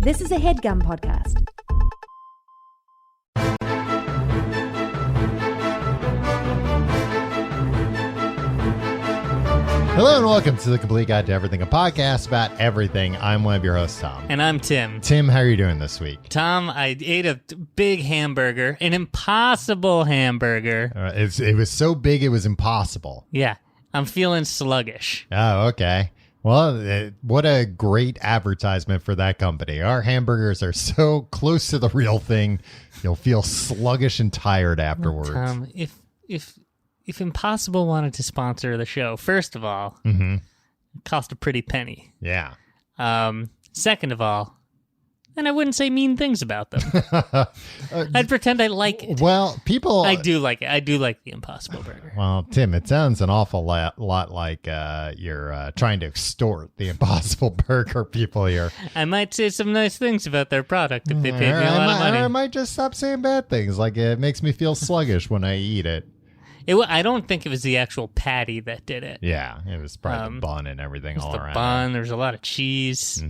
This is a HeadGum podcast. Hello and welcome to the Complete Guide to Everything, a podcast about everything. I'm one of your hosts, Tom. And I'm Tim. Tim, how are you doing this week? Tom, I ate a big hamburger, an impossible hamburger. It was so big it was impossible. Yeah, I'm feeling sluggish. Oh, okay. Well, what a great advertisement for that company. Our hamburgers are so close to the real thing, you'll feel sluggish and tired afterwards. Tom, if Impossible wanted to sponsor the show, first of all, Mm-hmm. it cost a pretty penny. Yeah. Second of all, then I wouldn't say mean things about them. I'd pretend I like it. Well, people... I do like it. I do like the Impossible Burger. Well, Tim, it sounds an awful lot like you're trying to extort the Impossible Burger people here. I might say some nice things about their product if they paid me a lot of money. I might just stop saying bad things, like it makes me feel sluggish when I eat it. I don't think it was the actual patty that did it. Yeah, it was probably the bun and everything all around. The bun, there's a lot of cheese,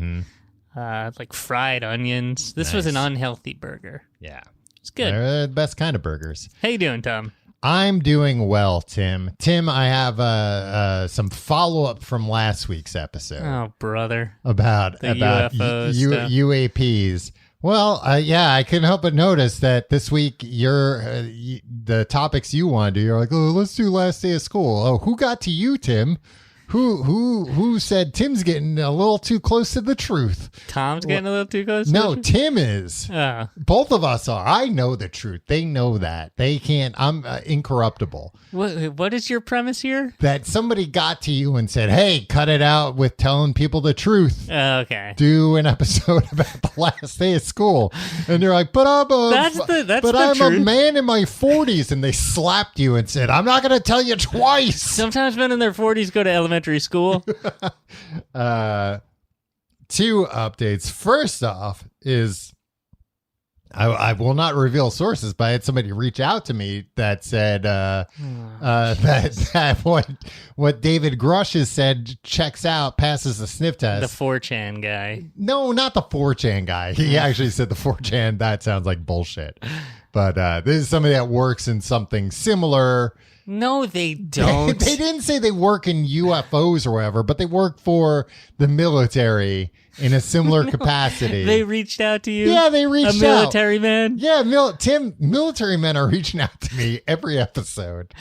like fried onions. This was an unhealthy burger. Yeah. It's good. They're the best kind of burgers. How you doing, Tom? I'm doing well, Tim. Tim, I have some follow-up from last week's episode. Oh, brother. About UFO stuff. UAPs. Well, yeah, I couldn't help but notice that this week the topics you want to do, you're like, oh, let's do last day of school. Oh, who got to you, Tim? Who said Tim's getting a little too close to the truth? Tom's getting a little too close? No, Tim is. Oh. Both of us are. I know the truth. They know that. They can't. I'm incorruptible. What is your premise here? That somebody got to you and said, hey, cut it out with telling people the truth. Okay. Do an episode about the last day of school. And you're like, but I'm a man in my 40s. And they slapped you and said, I'm not going to tell you twice. Sometimes men in their 40s go to elementary school. 2 updates. First off is I will not reveal sources, but I had somebody reach out to me that said that what David Grush has said checks out, passes the sniff test. The 4chan guy. No, not the 4chan guy. He actually said the 4chan. That sounds like bullshit. But this is somebody that works in something similar. No, they don't. They didn't say they work in UFOs or whatever, but they work for the military in a similar capacity. They reached out to you? Yeah, they reached out. A military man? Yeah, military men are reaching out to me every episode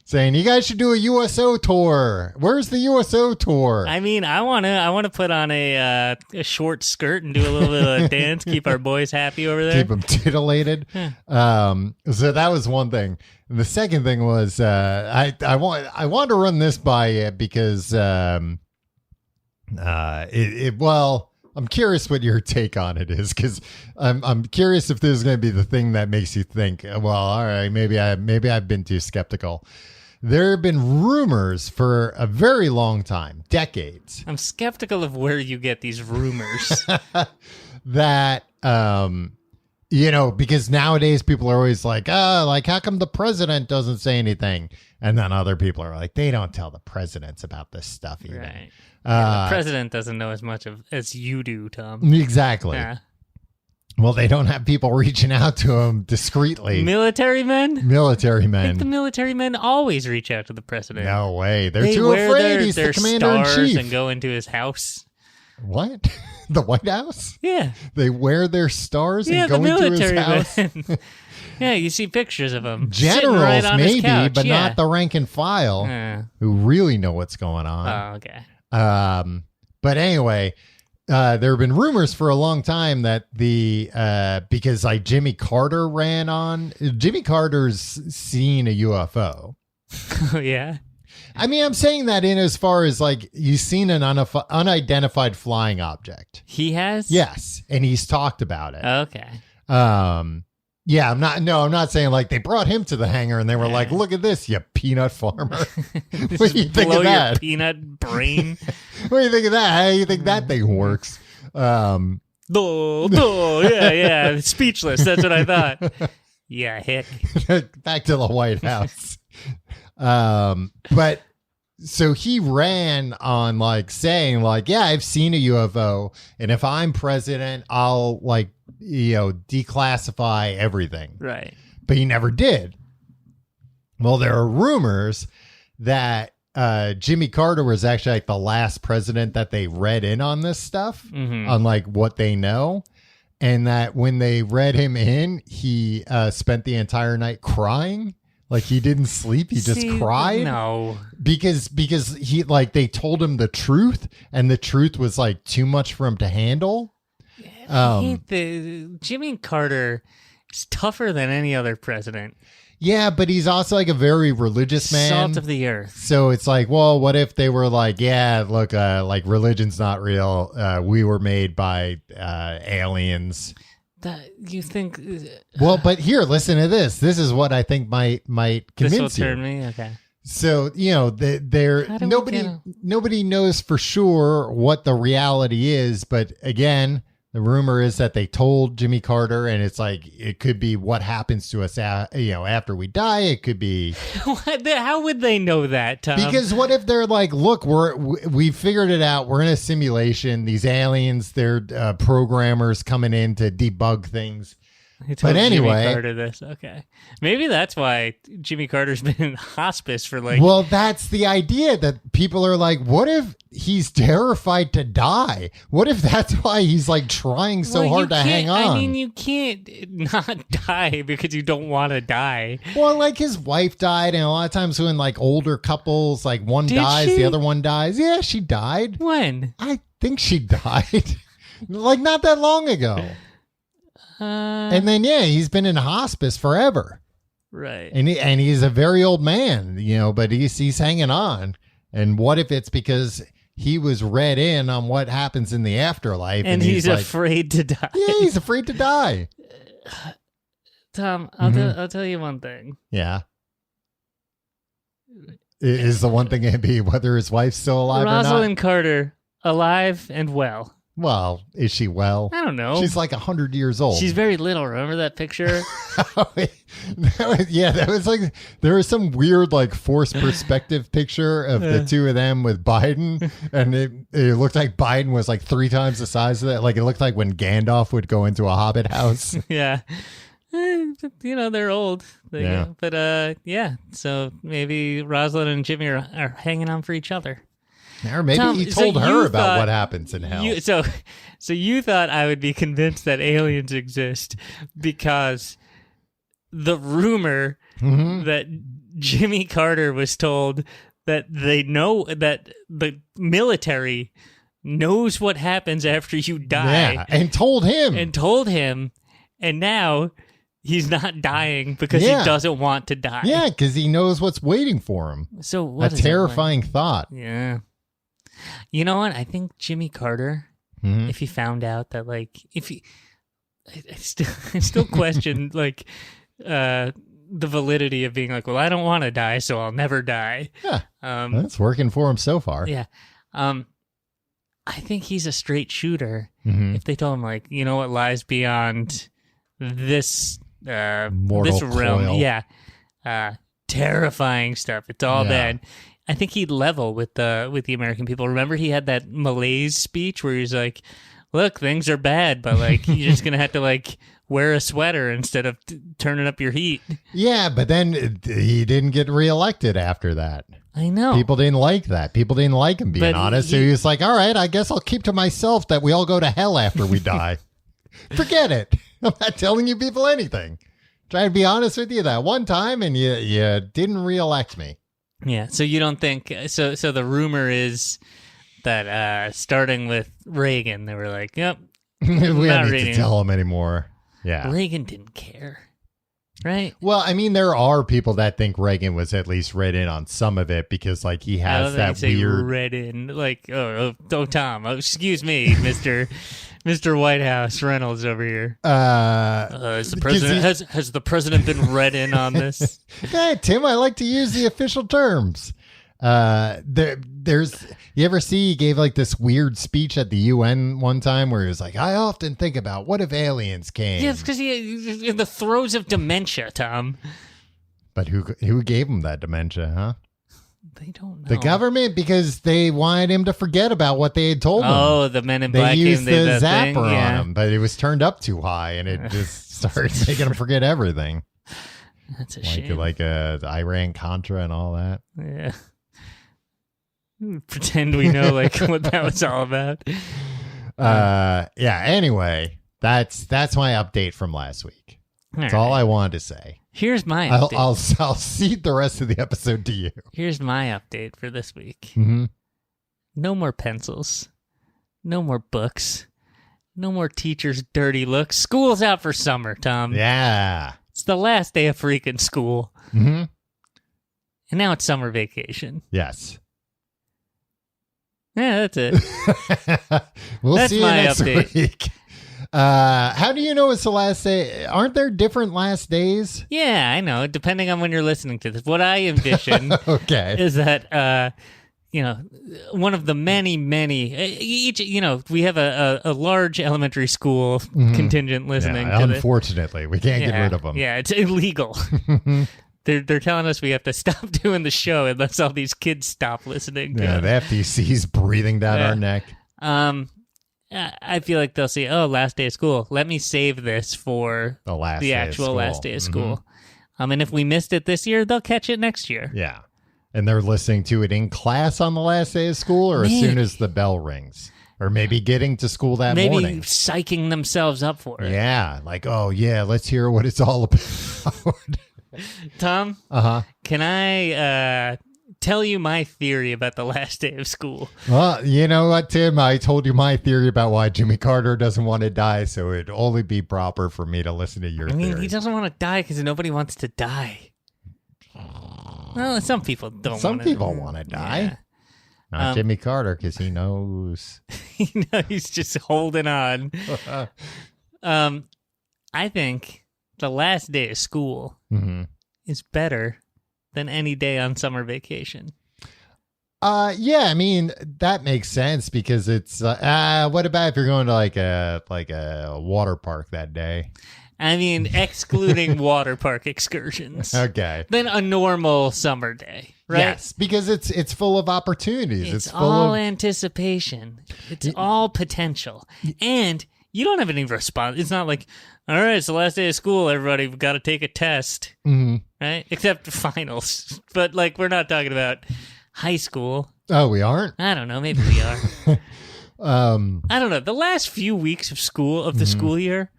saying, you guys should do a USO tour. Where's the USO tour? I mean, I want to put on a short skirt and do a little bit of a dance, keep our boys happy over there. Keep them titillated. So that was one thing. And the second thing was I want to run this by you because I'm curious what your take on it is, because I'm curious if this is going to be the thing that makes you think, well, all right, maybe I've been too skeptical. There have been rumors for a very long time, decades. I'm skeptical of where you get these rumors. That, because nowadays people are always like, how come the president doesn't say anything? And then other people are like, they don't tell the presidents about this stuff even. Right. The president doesn't know as much as you do, Tom. Exactly. Yeah. Well, they don't have people reaching out to him discreetly. Military men? Military I men. think the military men always reach out to the president. No way. They're too afraid. He's the commander-in-chief. And go into his house. What? The White House? Yeah. They wear their stars and go into his house? Yeah, you see pictures of them. Generals, right on maybe, his couch. but not the rank and file who really know what's going on. Oh, okay. But anyway, there have been rumors for a long time that because like Jimmy Carter's seen a UFO. Yeah. I mean, I'm saying that in as far as like you've seen an unidentified flying object. He has? Yes, and he's talked about it. Okay. Yeah, I'm not saying like they brought him to the hangar and they were like, look at this, you peanut farmer. What do you think of that? Your peanut brain. What do you think of that? How do you think that thing works? Yeah. Speechless. That's what I thought. Yeah, hick. Back to the White House. But So he ran on like saying like, yeah, I've seen a UFO, and if I'm president, I'll like, declassify everything. Right. But he never did. Well, there are rumors that Jimmy Carter was actually like the last president that they read in on this stuff, on like what they know. And that when they read him in, he spent the entire night crying. Like he didn't sleep. He just cried. No. Because he like they told him the truth, and the truth was like too much for him to handle. Jimmy Carter is tougher than any other president. Yeah, but he's also like a very religious man. Salt of the earth. So it's like, well, what if they were like, yeah, look, like religion's not real. We were made by aliens. That you think? Well, but here, listen to this. This is what I think might convince you. This will turn me. Okay. So nobody knows for sure what the reality is, but again, the rumor is that they told Jimmy Carter, and it's like it could be what happens to us, after we die. It could be. How would they know that, Tom? Because what if they're like, look, we figured it out. We're in a simulation. These aliens, they're programmers coming in to debug things. But anyway, Jimmy Carter this. Okay, maybe that's why Jimmy Carter's been in hospice for like. Well, that's the idea that people are like, what if he's terrified to die? What if that's why he's like trying so hard to hang on? I mean, you can't not die because you don't want to die. Well, like his wife died, and a lot of times when like older couples, like one dies, the other one dies. Yeah, she died. When? I think she died, like not that long ago. And then, he's been in hospice forever. Right. And he's a very old man, but he's hanging on. And what if it's because he was read in on what happens in the afterlife? And he's like, afraid to die. Yeah, he's afraid to die. Tom, I'll tell you one thing. Yeah. Is the one thing going to be whether his wife's still alive or not? Rosalind Carter, alive and well. Well, is she well? I don't know. She's like 100 years old. She's very little. Remember that picture? That was like, there was some weird like forced perspective picture of the two of them with Biden. And it looked like Biden was like 3 times the size of that. Like it looked like when Gandalf would go into a Hobbit house. Yeah. They're old. But so maybe Rosalind and Jimmy are hanging on for each other. Or maybe Tom, he told her about what happens in hell. So you thought I would be convinced that aliens exist because the rumor that Jimmy Carter was told that they know that the military knows what happens after you die. Yeah, and told him. And now he's not dying because he doesn't want to die. Yeah, because he knows what's waiting for him. So what? A terrifying thought. Yeah. You know what? I think Jimmy Carter, if he found out that, like, I still question, like, the validity of being like, well, I don't want to die, so I'll never die. Yeah. That's working for him so far. Yeah. I think he's a straight shooter. If they told him, like, you know what lies beyond this this realm. coil. Yeah. Terrifying stuff. It's all bad. I think he'd level with the American people. Remember, he had that malaise speech where he's like, "Look, things are bad, but like you're just gonna have to like wear a sweater instead of turning up your heat." Yeah, but then he didn't get reelected after that. I know. People didn't like that. People didn't like him being honest. So he was like, "All right, I guess I'll keep to myself that we all go to hell after we die. Forget it. I'm not telling you people anything. Trying to be honest with you that one time, and you didn't reelect me." Yeah, so you don't think so? So the rumor is that starting with Reagan, they were like, "Yep, we don't need to tell him anymore." Yeah, Reagan didn't care, right? Well, I mean, there are people that think Reagan was at least read in on some of it because, like, he has that weird read in, like, Tom, excuse me, Mr. White House Reynolds over here. Has the president been read in on this? Yeah, Tim, I like to use the official terms. There's you ever see he gave like this weird speech at the UN one time where he was like, "I often think about what if aliens came." Yeah, it's because he's in the throes of dementia, Tom. But who gave him that dementia, huh? They don't know. The government, because they wanted him to forget about what they had told him. Oh, the Men in They Black used game, the thing? zapper Yeah. on him, but it was turned up too high, and it just started making him forget everything. That's a shame. Like Iran Contra and all that. Yeah. Pretend we know like what that was all about. Yeah. Anyway, that's my update from last week. That's all I wanted to say. Here's my update. I'll cede the rest of the episode to you. Here's my update for this week. Mm-hmm. No more pencils. No more books. No more teachers' dirty looks. School's out for summer, Tom. Yeah. It's the last day of freaking school. Mm-hmm. And now it's summer vacation. Yes. Yeah, that's it. We'll That's see you my next update. week. How do you know it's the last day? Aren't there different last days? Yeah, I know. Depending on when you're listening to this. What I envision Okay. is that, one of the many, we have a large elementary school contingent listening to this. Unfortunately, we can't get rid of them. Yeah, it's illegal. They're telling us we have to stop doing the show unless all these kids stop listening. Yeah, the FTC's breathing down our neck. I feel like they'll say, "Oh, last day of school. Let me save this for the actual last day of school." And if we missed it this year, they'll catch it next year. Yeah, and they're listening to it in class on the last day of school, or as soon as the bell rings, or maybe getting to school that morning. Maybe psyching themselves up for it. Yeah, like, oh yeah, let's hear what it's all about. Tom, can I tell you my theory about the last day of school? Well, you know what, Tim? I told you my theory about why Jimmy Carter doesn't want to die, so it'd only be proper for me to listen to your theory. He doesn't want to die because nobody wants to die. Well, some people don't. Some people want to die. Yeah. Not Jimmy Carter, because he knows. He's just holding on. I think the last day of school is better than any day on summer vacation. Yeah, I mean, that makes sense because it's what about if you're going to like a water park that day? I mean, excluding water park excursions. Okay. Then a normal summer day, right? Yes, because it's full of opportunities. It's full all of anticipation. It's all potential. And you don't have any response. It's not like, all right, it's the last day of school, everybody. We've got to take a test, right? Except finals. But, like, we're not talking about high school. Oh, we aren't? I don't know. Maybe we are. I don't know. The last few weeks of school, of the school year,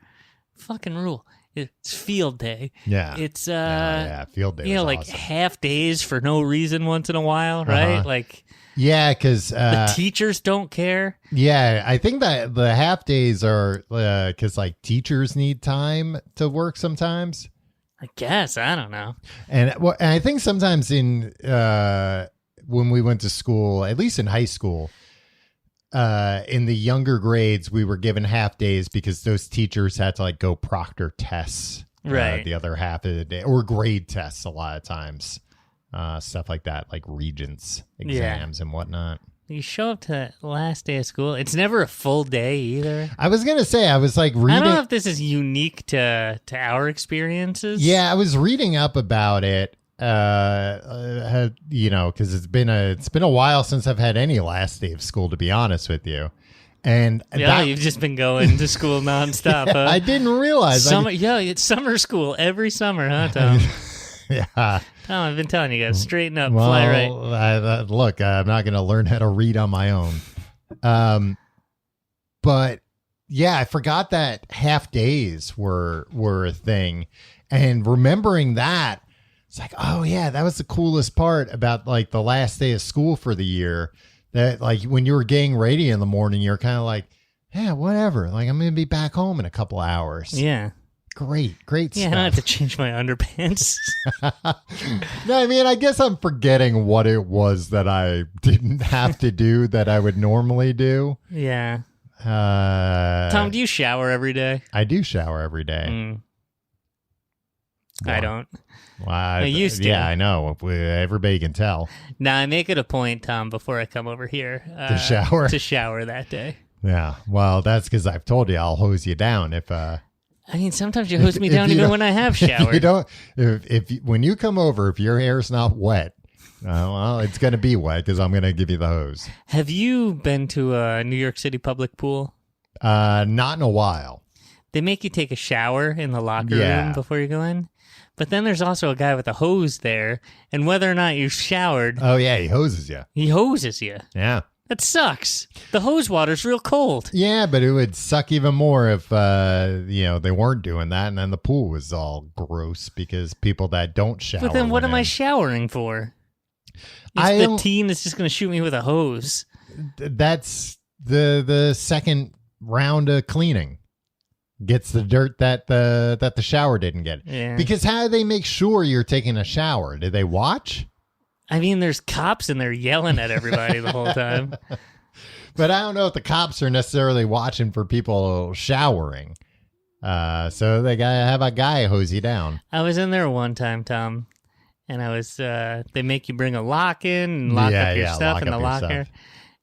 fucking rule. It's field day. Yeah. It's, field day. like awesome. half days for no reason once in a while, right? Like, yeah, because the teachers don't care. Yeah, I think that the half days are because like teachers need time to work sometimes. I guess. I don't know. And I think sometimes in when we went to school, at least in high school, in the younger grades, we were given half days because those teachers had to like go proctor tests, right? The other half of the day, or grade tests a lot of times. Stuff like that, like regents exams and whatnot. You show up to that last day of school. It's never a full day either. I was going to say, I was like reading. I don't know if this is unique to our experiences. Yeah, I was reading up about it, because it's been a while since I've had any last day of school, to be honest with you. And you've just been going to school nonstop. Yeah, huh? I didn't realize. It's summer school every summer, huh, Tom? Yeah. Tom, I've been telling you guys, straighten up, fly right. Look, I'm not going to learn how to read on my own. But yeah, I forgot that half days were a thing, and remembering that, it's like, oh yeah, that was the coolest part about like the last day of school for the year. That like when you were getting ready in the morning, you're kind of like, yeah, whatever. Like I'm going to be back home in a couple hours. Yeah. Great stuff. Yeah, I don't have to change my underpants. No, I mean, I guess I'm forgetting what it was that I didn't have to do that I would normally do. Yeah. Tom, do you shower every day? I do shower every day. I don't. Well, I used to. Yeah, I know. Everybody can tell. Now, I make it a point, Tom, before I come over here. To shower? To shower that day. Yeah. Well, that's because I've told you I'll hose you down if... I mean, sometimes you hose me down even when I have showered. When you come over, if your hair's not wet Well, it's going to be wet because I'm going to give you the hose. Have you been to a New York City public pool? Not in a while. They make you take a shower in the locker Yeah. room before you go in. But then there's also a guy with a hose there, and whether or not you showered, Oh, yeah, he hoses you. he hoses you. Yeah. That sucks. The hose water's real cold. Yeah, but it would suck even more if, they weren't doing that, and then the pool was all gross because people that don't shower. But then what went am I in. showering for? I It's the don't- teen that's just going to shoot me with a hose. That's the second round of cleaning. Gets the dirt that the shower didn't get. Yeah. Because how do they make sure you're taking a shower? Do they watch? I mean, there's cops in there yelling at everybody the whole time. But I don't know if the cops are necessarily watching for people showering. So they gotta have a guy hose you down. I was in there one time, Tom, and I was, they make you bring a lock in and lock up your stuff lock in the up your locker. stuff.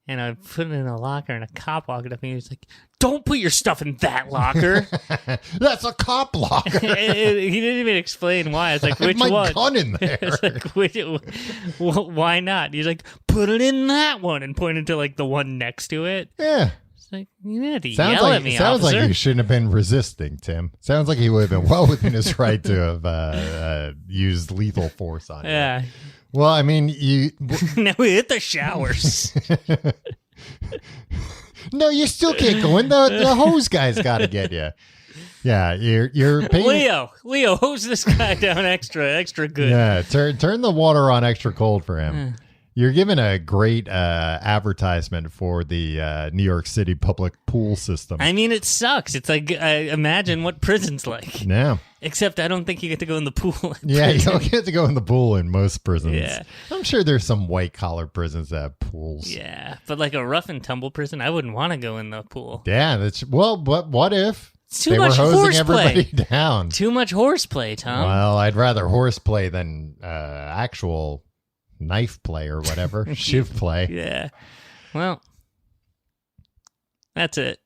And I put it in a locker, and a cop walked up, and he was like, "Don't put your stuff in that locker." That's a cop locker. He didn't even explain why. I was like, I have "Which my one?" gun in there. It's like, why not? He's like, "Put it in that one," and pointed to like the one next to it. Yeah. It's like, you didn't have to Sounds yell like at me, sounds officer. like you shouldn't have been resisting, Tim. Sounds like he would have been well within his right to have used lethal force on you. Yeah. Well, I mean, you. Now we hit the showers. No, you still can't go in. The hose guy's got to get you. Yeah, you're paying. Leo, hose this guy down extra good. Yeah, turn the water on extra cold for him. You're given a great advertisement for the New York City public pool system. I mean, it sucks. It's like, imagine what prison's like. Yeah. Except I don't think you get to go in the pool. Yeah, you don't get to go in the pool in most prisons. Yeah. I'm sure there's some white collar prisons that have pools. Yeah, but like a rough and tumble prison, I wouldn't want to go in the pool. Yeah, that's but what if It's too they much were hosing horseplay. everybody down? Too much horseplay, Tom. Well, I'd rather horseplay than actual knife play or whatever, shiv play. Yeah. Well, that's it.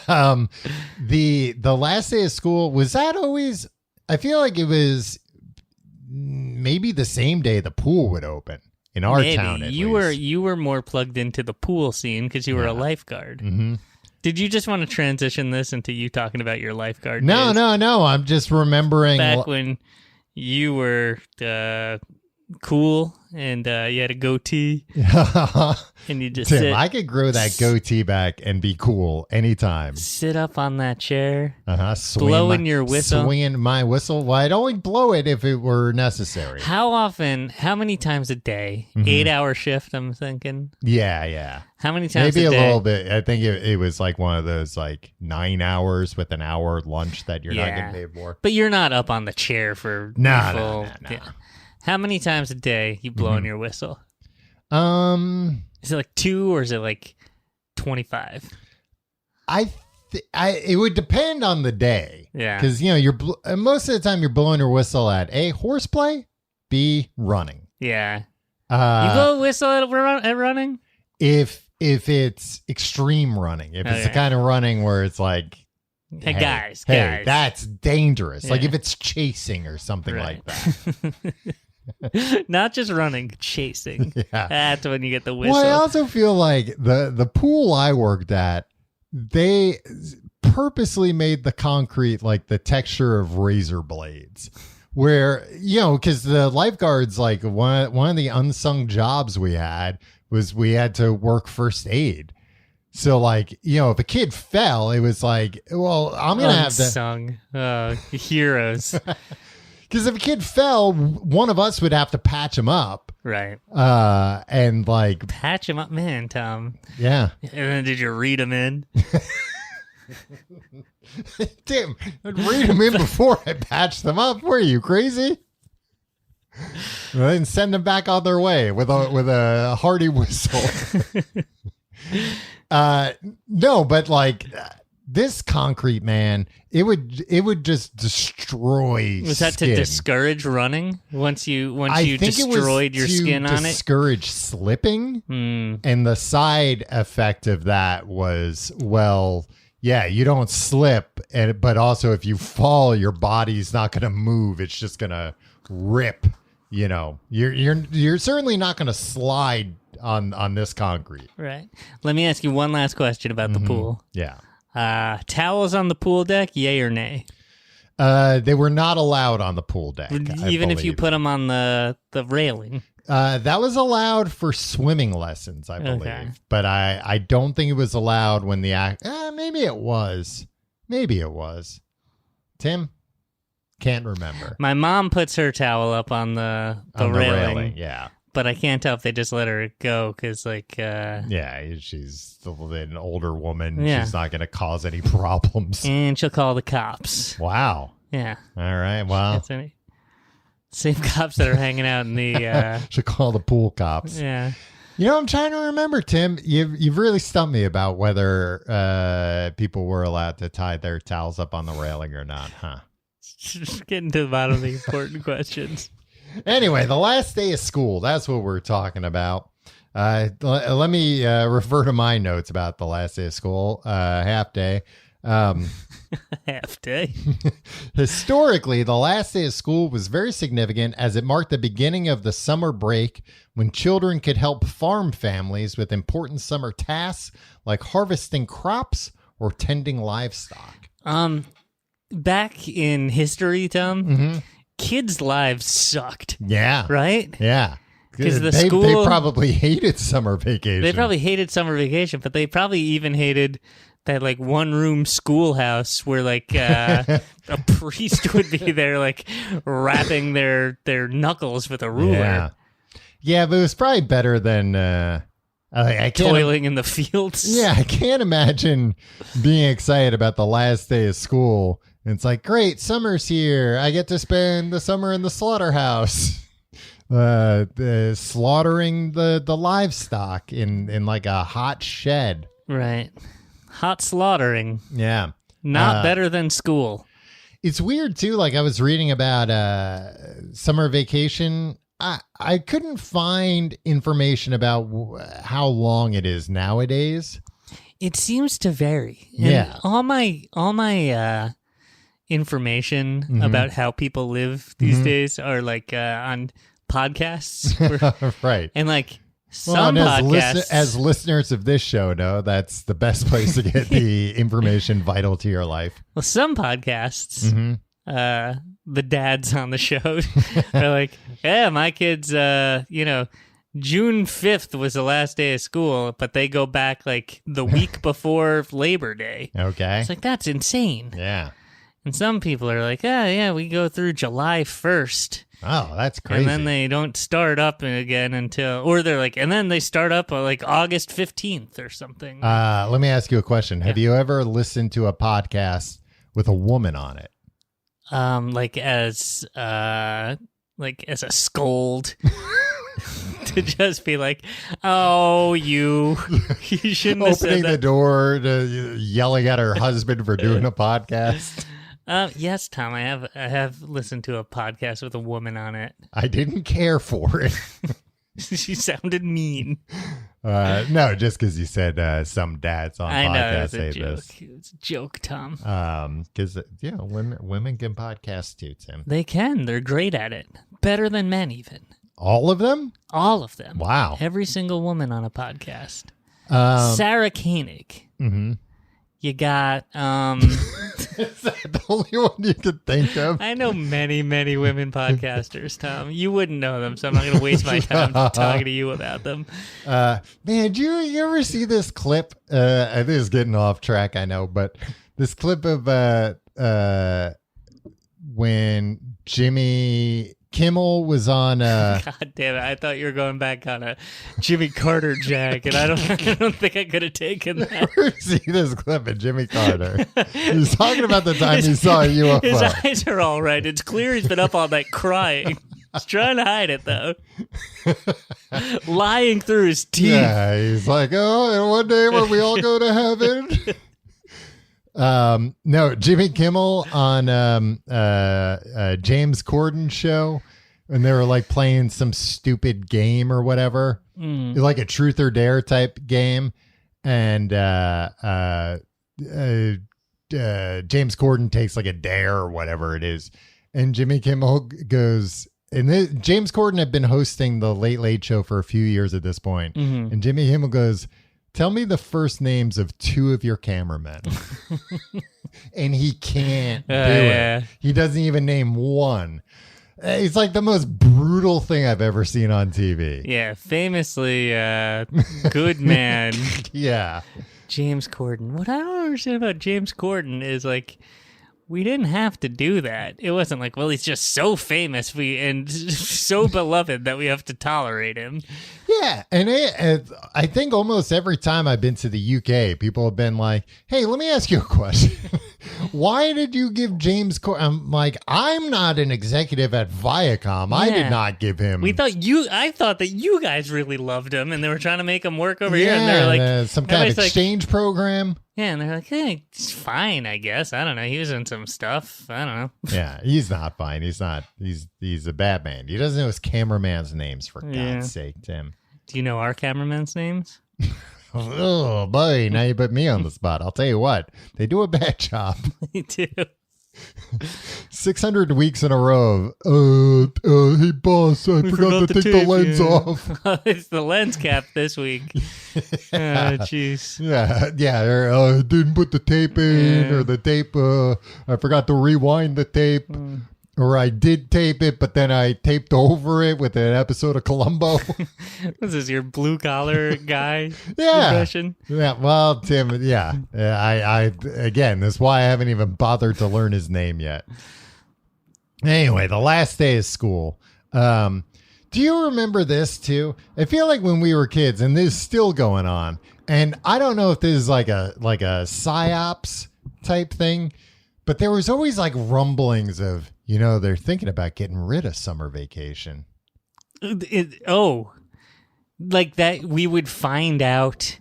The last day of school, was that always? I feel like it was maybe the same day the pool would open in our Maybe. town. At You least. were more plugged into the pool scene because you were a lifeguard. Mm-hmm. Did you just want to transition this into you talking about your lifeguard No, days? no. I'm just remembering Back when you were cool and you had a goatee and you just Tim, I could grow that goatee back and be cool anytime. sit up on that chair. Blowing your whistle. Swinging my whistle. Well, I'd only blow it if it were necessary. How many times a day? 8-hour shift, I'm thinking. Yeah. How many times Maybe a a day? little bit. I think it was like one of those like 9 hours with an hour lunch that you're not getting paid for. But you're not up on the chair for No. Yeah. How many times a day you blowing your whistle? Is it like 2 or is it like 25? It would depend on the day. Yeah. Because you're most of the time you're blowing your whistle at A, horseplay, B, running. Yeah. You blow a whistle at running? If it's extreme running, if it's the kind of running where it's like, Hey, guys. that's dangerous. Like Yeah. if it's chasing or something like that. Not just running, chasing. Yeah. That's when you get the whistle. Well, I also feel like the pool I worked at, they purposely made the concrete like the texture of razor blades. Where, because the lifeguards, like one of the unsung jobs we had was we had to work first aid. So, like, if a kid fell, it was like, well, I'm going to have to. Unsung. Heroes. Because if a kid fell, one of us would have to patch him up. Right. And, like. Patch him up, man, Tom. Yeah. And then did you read him in? Tim, I'd read them in before I patched them up. Were you crazy? Well, then send them back on their way with a hearty whistle. No, but like this concrete, man, it would just destroy. Was that skin. to discourage running once you I think destroyed it was your to skin on it? discourage slipping. Mm. And the side effect of that was, well, yeah, you don't slip, but also if you fall, your body's not going to move. It's just going to rip, you're certainly not going to slide on this concrete. Right. Let me ask you one last question about the pool. Yeah. Towels on the pool deck, yay or nay? They were not allowed on the pool deck. Even if you put them on the railing. That was allowed for swimming lessons, I believe. Okay. But I don't think it was allowed when maybe it was. Maybe it was. Tim? Can't remember. My mom puts her towel up on the railing. Yeah. But I can't tell if they just let her go because, yeah, she's an older woman. Yeah. She's not going to cause any problems. And she'll call the cops. Wow. Yeah. All right. Wow. Same cops that are hanging out in the... Should call the pool cops. Yeah. I'm trying to remember, Tim. You've really stumped me about whether people were allowed to tie their towels up on the railing or not, huh? Just getting to the bottom of the important questions. Anyway, the last day of school, that's what we're talking about. Let me refer to my notes about the last day of school, half day. Half day. Historically, the last day of school was very significant as it marked the beginning of the summer break when children could help farm families with important summer tasks like harvesting crops or tending livestock. Back in history, Tom, kids' lives sucked. Yeah. Right? Yeah. Because they probably hated summer vacation. They probably hated summer vacation, but they probably even hated that one-room schoolhouse where a priest would be there rapping their knuckles with a ruler. Yeah, but it was probably better than I toiling in the fields. Yeah, I can't imagine being excited about the last day of school. It's like, great, summer's here. I get to spend the summer in the slaughterhouse. Slaughtering the livestock in a hot shed. Right. Hot slaughtering. Yeah. Not better than school. It's weird, too. I was reading about summer vacation. I couldn't find information about how long it is nowadays. It seems to vary. Yeah. And all my information about how people live these days are on podcasts. Right. And some podcasts. As listeners of this show know, that's the best place to get the information vital to your life. Well, some podcasts, the dads on the show are yeah, my kids, June 5th was the last day of school, but they go back the week before Labor Day. Okay. It's that's insane. Yeah. And some people are yeah, we go through July 1st. Oh, that's crazy. And then they don't start up again or they're and then they start up August 15th or something. Let me ask you a question. Have you ever listened to a podcast with a woman on it? As a scold. To just be oh, you shouldn't have said opening that. the door, yelling at her husband for doing a podcast. Yes, Tom, I have listened to a podcast with a woman on it. I didn't care for it. She sounded mean. No, just because you said some dads on podcasts say this. It's a joke, Tom. Because women can podcast too, Tim. They can. They're great at it. Better than men, even. All of them? All of them. Wow. Every single woman on a podcast. Sarah Koenig. Mm-hmm. You got... Is that the only one you could think of? I know many, many women podcasters, Tom. You wouldn't know them, so I'm not going to waste my time talking to you about them. Man, did you ever see this clip? This is getting off track, I know, but this clip of when Jimmy Kimmel was on God damn it, I thought you were going back on a Jimmy Carter jag, and I don't think I could have taken that. Ever see this clip of Jimmy Carter? He's talking about the time he saw a UFO. His eyes are all right. It's clear he's been up all night crying. He's trying to hide it, though. Lying through his teeth. Yeah, he's and one day when we all go to heaven. No, Jimmy Kimmel on James Corden's show, and they were playing some stupid game or whatever, like a truth or dare type game, and James Corden takes a dare or whatever it is, and Jimmy Kimmel goes, James Corden had been hosting the Late Late Show for a few years at this point, and Jimmy Kimmel goes, "Tell me the first names of 2 of your cameramen," and he can't do it. He doesn't even name one. It's like the most brutal thing I've ever seen on TV. Yeah, famously, good man. Yeah. James Corden. What I don't understand about James Corden is like, we didn't have to do that. It wasn't like, well, he's just so famous and so beloved that we have to tolerate him. Yeah, and I think almost every time I've been to the UK, people have been like, "Hey, let me ask you a question. Why did you give James Corden?" I'm like, I'm not an executive at Viacom. I did not give him. I thought that you guys really loved him, and they were trying to make him work over here, and they're like some kind of exchange program. Yeah, and they're like, hey, it's fine, I guess. I don't know. He was in some stuff. I don't know. Yeah, he's not fine. He's not. He's a bad man. He doesn't know his cameraman's names, for God's sake, Tim. Do you know our cameraman's names? Oh, boy. Now you put me on the spot. I'll tell you what. They do a bad job. They do. 600 weeks in a row. Hey, boss, I forgot to take the lens off. It's the lens cap this week. Jeez. Yeah. I didn't put the tape in, or the tape, I forgot to rewind the tape. Or I did tape it, but then I taped over it with an episode of Columbo. Was this your blue collar guy impression? Yeah. Well, Tim. Yeah. I again. That's why I haven't even bothered to learn his name yet. Anyway, the last day of school. Do you remember this too? I feel like when we were kids, and this is still going on. And I don't know if this is like a psyops type thing, but there was always like rumblings of, they're thinking about getting rid of summer vacation. Like that we would find out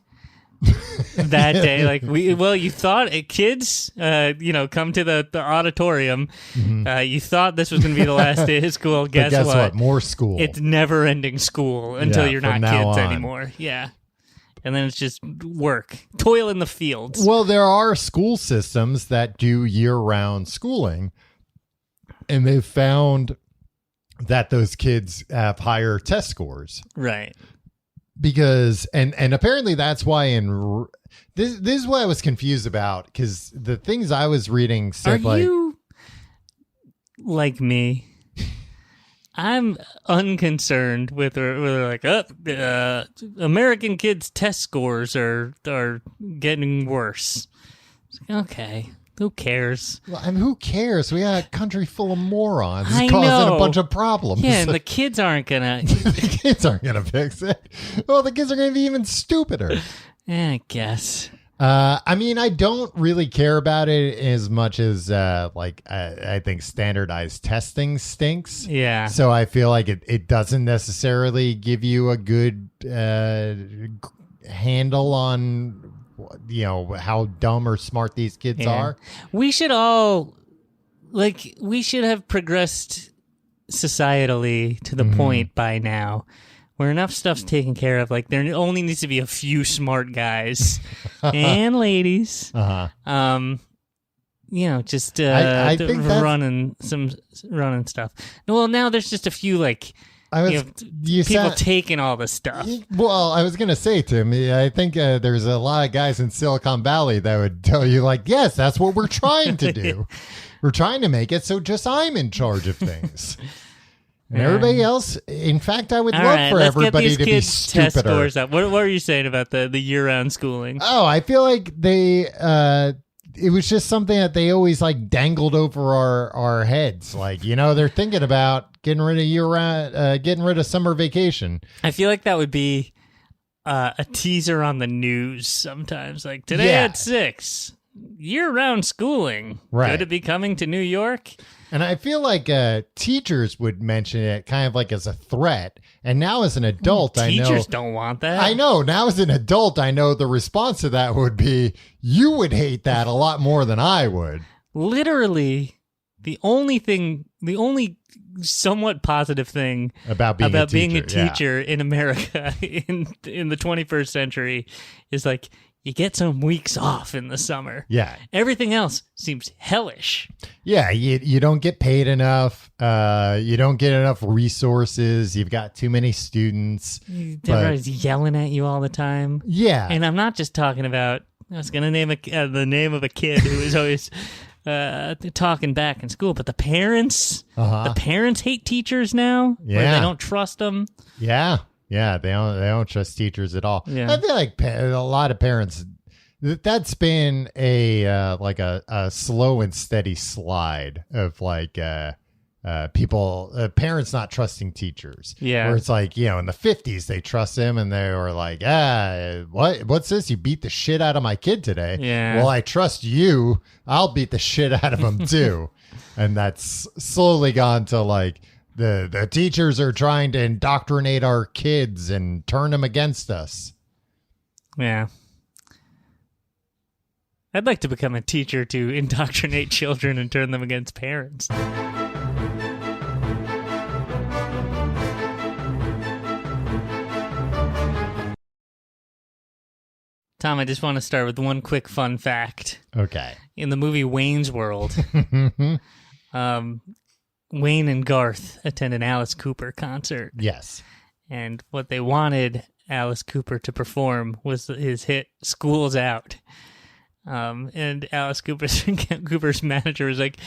that day. Like you thought kids, come to the auditorium. You thought this was going to be the last day of school. Guess what? More school. It's never ending school until you're not kids anymore. Yeah. And then it's just work, toil in the fields. Well, there are school systems that do year-round schooling. And they've found that those kids have higher test scores. Right. Because, and apparently that's why this is what I was confused about, because the things I was reading said you like me? I'm unconcerned with American kids' test scores are getting worse. Okay. Who cares? Well, who cares? We got a country full of morons causing a bunch of problems. Yeah, and the kids aren't gonna. The kids aren't gonna fix it. Well, the kids are gonna be even stupider. I guess. I don't really care about it as much as I think standardized testing stinks. Yeah. So I feel like it doesn't necessarily give you a good handle on how dumb or smart these kids are. We should have progressed societally to the point by now where enough stuff's taken care of. Like, there only needs to be a few smart guys and ladies. I think running stuff. Well, now there's just a few people taking all the stuff. Well, I was going to say, Tim, I think there's a lot of guys in Silicon Valley that would tell you, yes, that's what we're trying to do. We're trying to make it so just I'm in charge of things. And everybody else, in fact, I would love for everybody to be stupider. Test scores up. What were you saying about the year-round schooling? Oh, I feel like it was just something that they always dangled over our heads. They're thinking about getting rid of summer vacation. I feel like that would be a teaser on the news sometimes. Today at 6, year-round schooling. Right. Could it be coming to New York? And I feel like teachers would mention it kind of as a threat. And now as an adult, I know... Teachers don't want that. I know. Now as an adult, I know the response to that would be, you would hate that a lot more than I would. Literally, the only somewhat positive thing about being a teacher in America in the 21st century is you get some weeks off in the summer. Yeah. Everything else seems hellish. Yeah, you don't get paid enough. You don't get enough resources. You've got too many students. Everybody's yelling at you all the time. Yeah. And I'm not just talking about, I was going to name the name of a kid who was always talking back in school, but the parents, hate teachers now. Yeah. They don't trust them. Yeah. Yeah, they don't trust teachers at all. Yeah. I feel like a lot of parents, that's been a slow and steady slide of parents not trusting teachers. Yeah. Where it's like, in the 50s, they trust them and they were like, what's this? You beat the shit out of my kid today. Yeah. Well, I trust you. I'll beat the shit out of him too. And that's slowly gone to like, the teachers are trying to indoctrinate our kids and turn them against us. Yeah. I'd like to become a teacher to indoctrinate children and turn them against parents. Tom, I just want to start with one quick fun fact. Okay. In the movie Wayne's World, Wayne and Garth attend an Alice Cooper concert. Yes. And what they wanted Alice Cooper to perform was his hit "School's Out." And Alice Cooper's manager was like,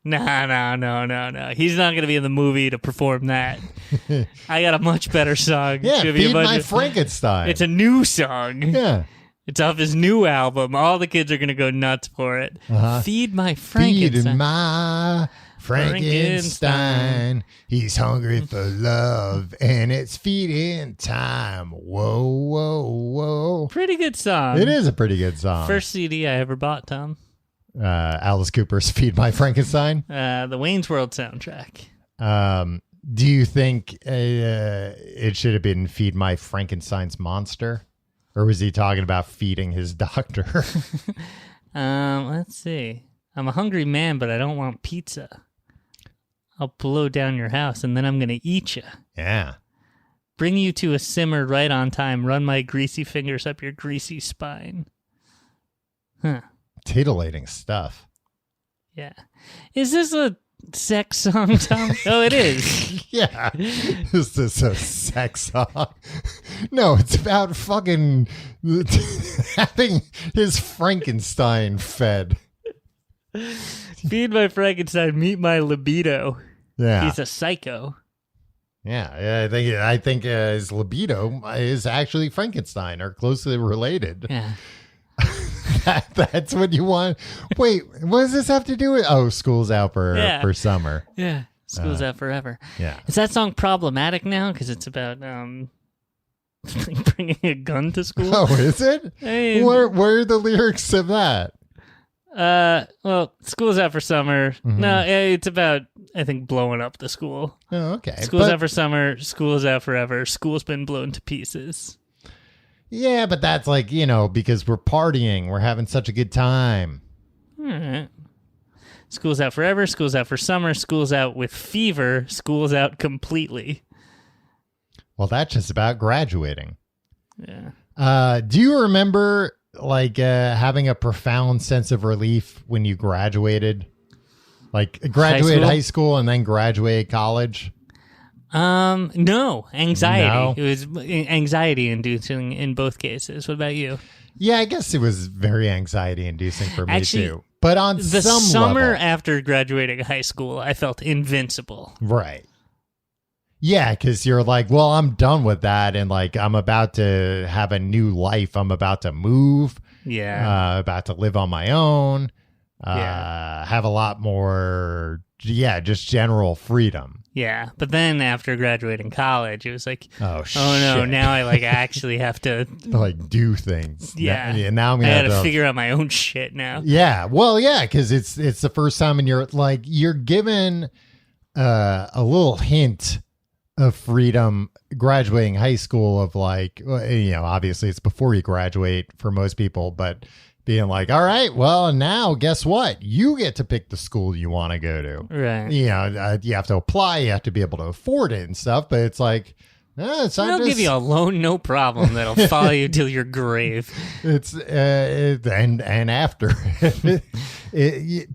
no. He's not going to be in the movie to perform that. I got a much better song. Yeah, Feed My Frankenstein. It's a new song. Yeah. It's off his new album. All the kids are going to go nuts for it. Feed My Frankenstein. Feed my Frankenstein. He's hungry for love, and it's feeding time. Whoa, whoa, whoa. Pretty good song. It is a pretty good song. First CD I ever bought, Tom. Alice Cooper's Feed My Frankenstein. The Wayne's World soundtrack. Do you think it should have been Feed My Frankenstein's Monster? Or was he talking about feeding his doctor? Let's see. I'm a hungry man, but I don't want pizza. I'll blow down your house, and then I'm going to eat you. Yeah. Bring you to a simmer right on time. Run my greasy fingers up your greasy spine. Huh. Titillating stuff. Yeah. Is this a sex song, Tom? Oh, it is. Yeah. Is this a sex song? No, it's about fucking having his Frankenstein fed. Feed my Frankenstein, meet my libido. Yeah. He's a psycho. Yeah, I think his libido is actually Frankenstein, or closely related. Yeah. That's what you want. Wait, what does this have to do with? Oh, school's out for summer. Yeah, school's out forever. Yeah. Is that song problematic now? Because it's about bringing a gun to school. Oh, is it? Hey, where are the lyrics of that? Well, school's out for summer. Mm-hmm. No, it's about, I think, blowing up the school. Oh, okay. School's out for summer. School's out forever. School's been blown to pieces. Yeah, but that's like, because we're partying. We're having such a good time. All right. School's out forever. School's out for summer. School's out with fever. School's out completely. Well, that's just about graduating. Yeah. Do you remember having a profound sense of relief when you graduated? Like graduated high school and then graduated college? No, anxiety. No? It was anxiety inducing in both cases. What about you? Yeah, I guess it was very anxiety inducing for me Actually, too. But on the some summer level, after graduating high school, I felt invincible. right. Yeah, because you're like, well, I'm done with that. And I'm about to have a new life. I'm about to move. Yeah. About to live on my own. Yeah. Have a lot more, just general freedom. Yeah. But then after graduating college, it was like, oh no, shit. now I actually have to do things. Yeah. Now I'm I going got to figure out my own shit now. Yeah. Well, yeah, because it's the first time and you're given a little hint of freedom graduating high school of obviously it's before you graduate for most people, but being like, all right, well, now guess what? You get to pick the school you want to go to. Right. You have to apply, you have to be able to afford it and stuff, but it's like, They'll give you a loan, no problem. That'll follow you till your grave. It's and after,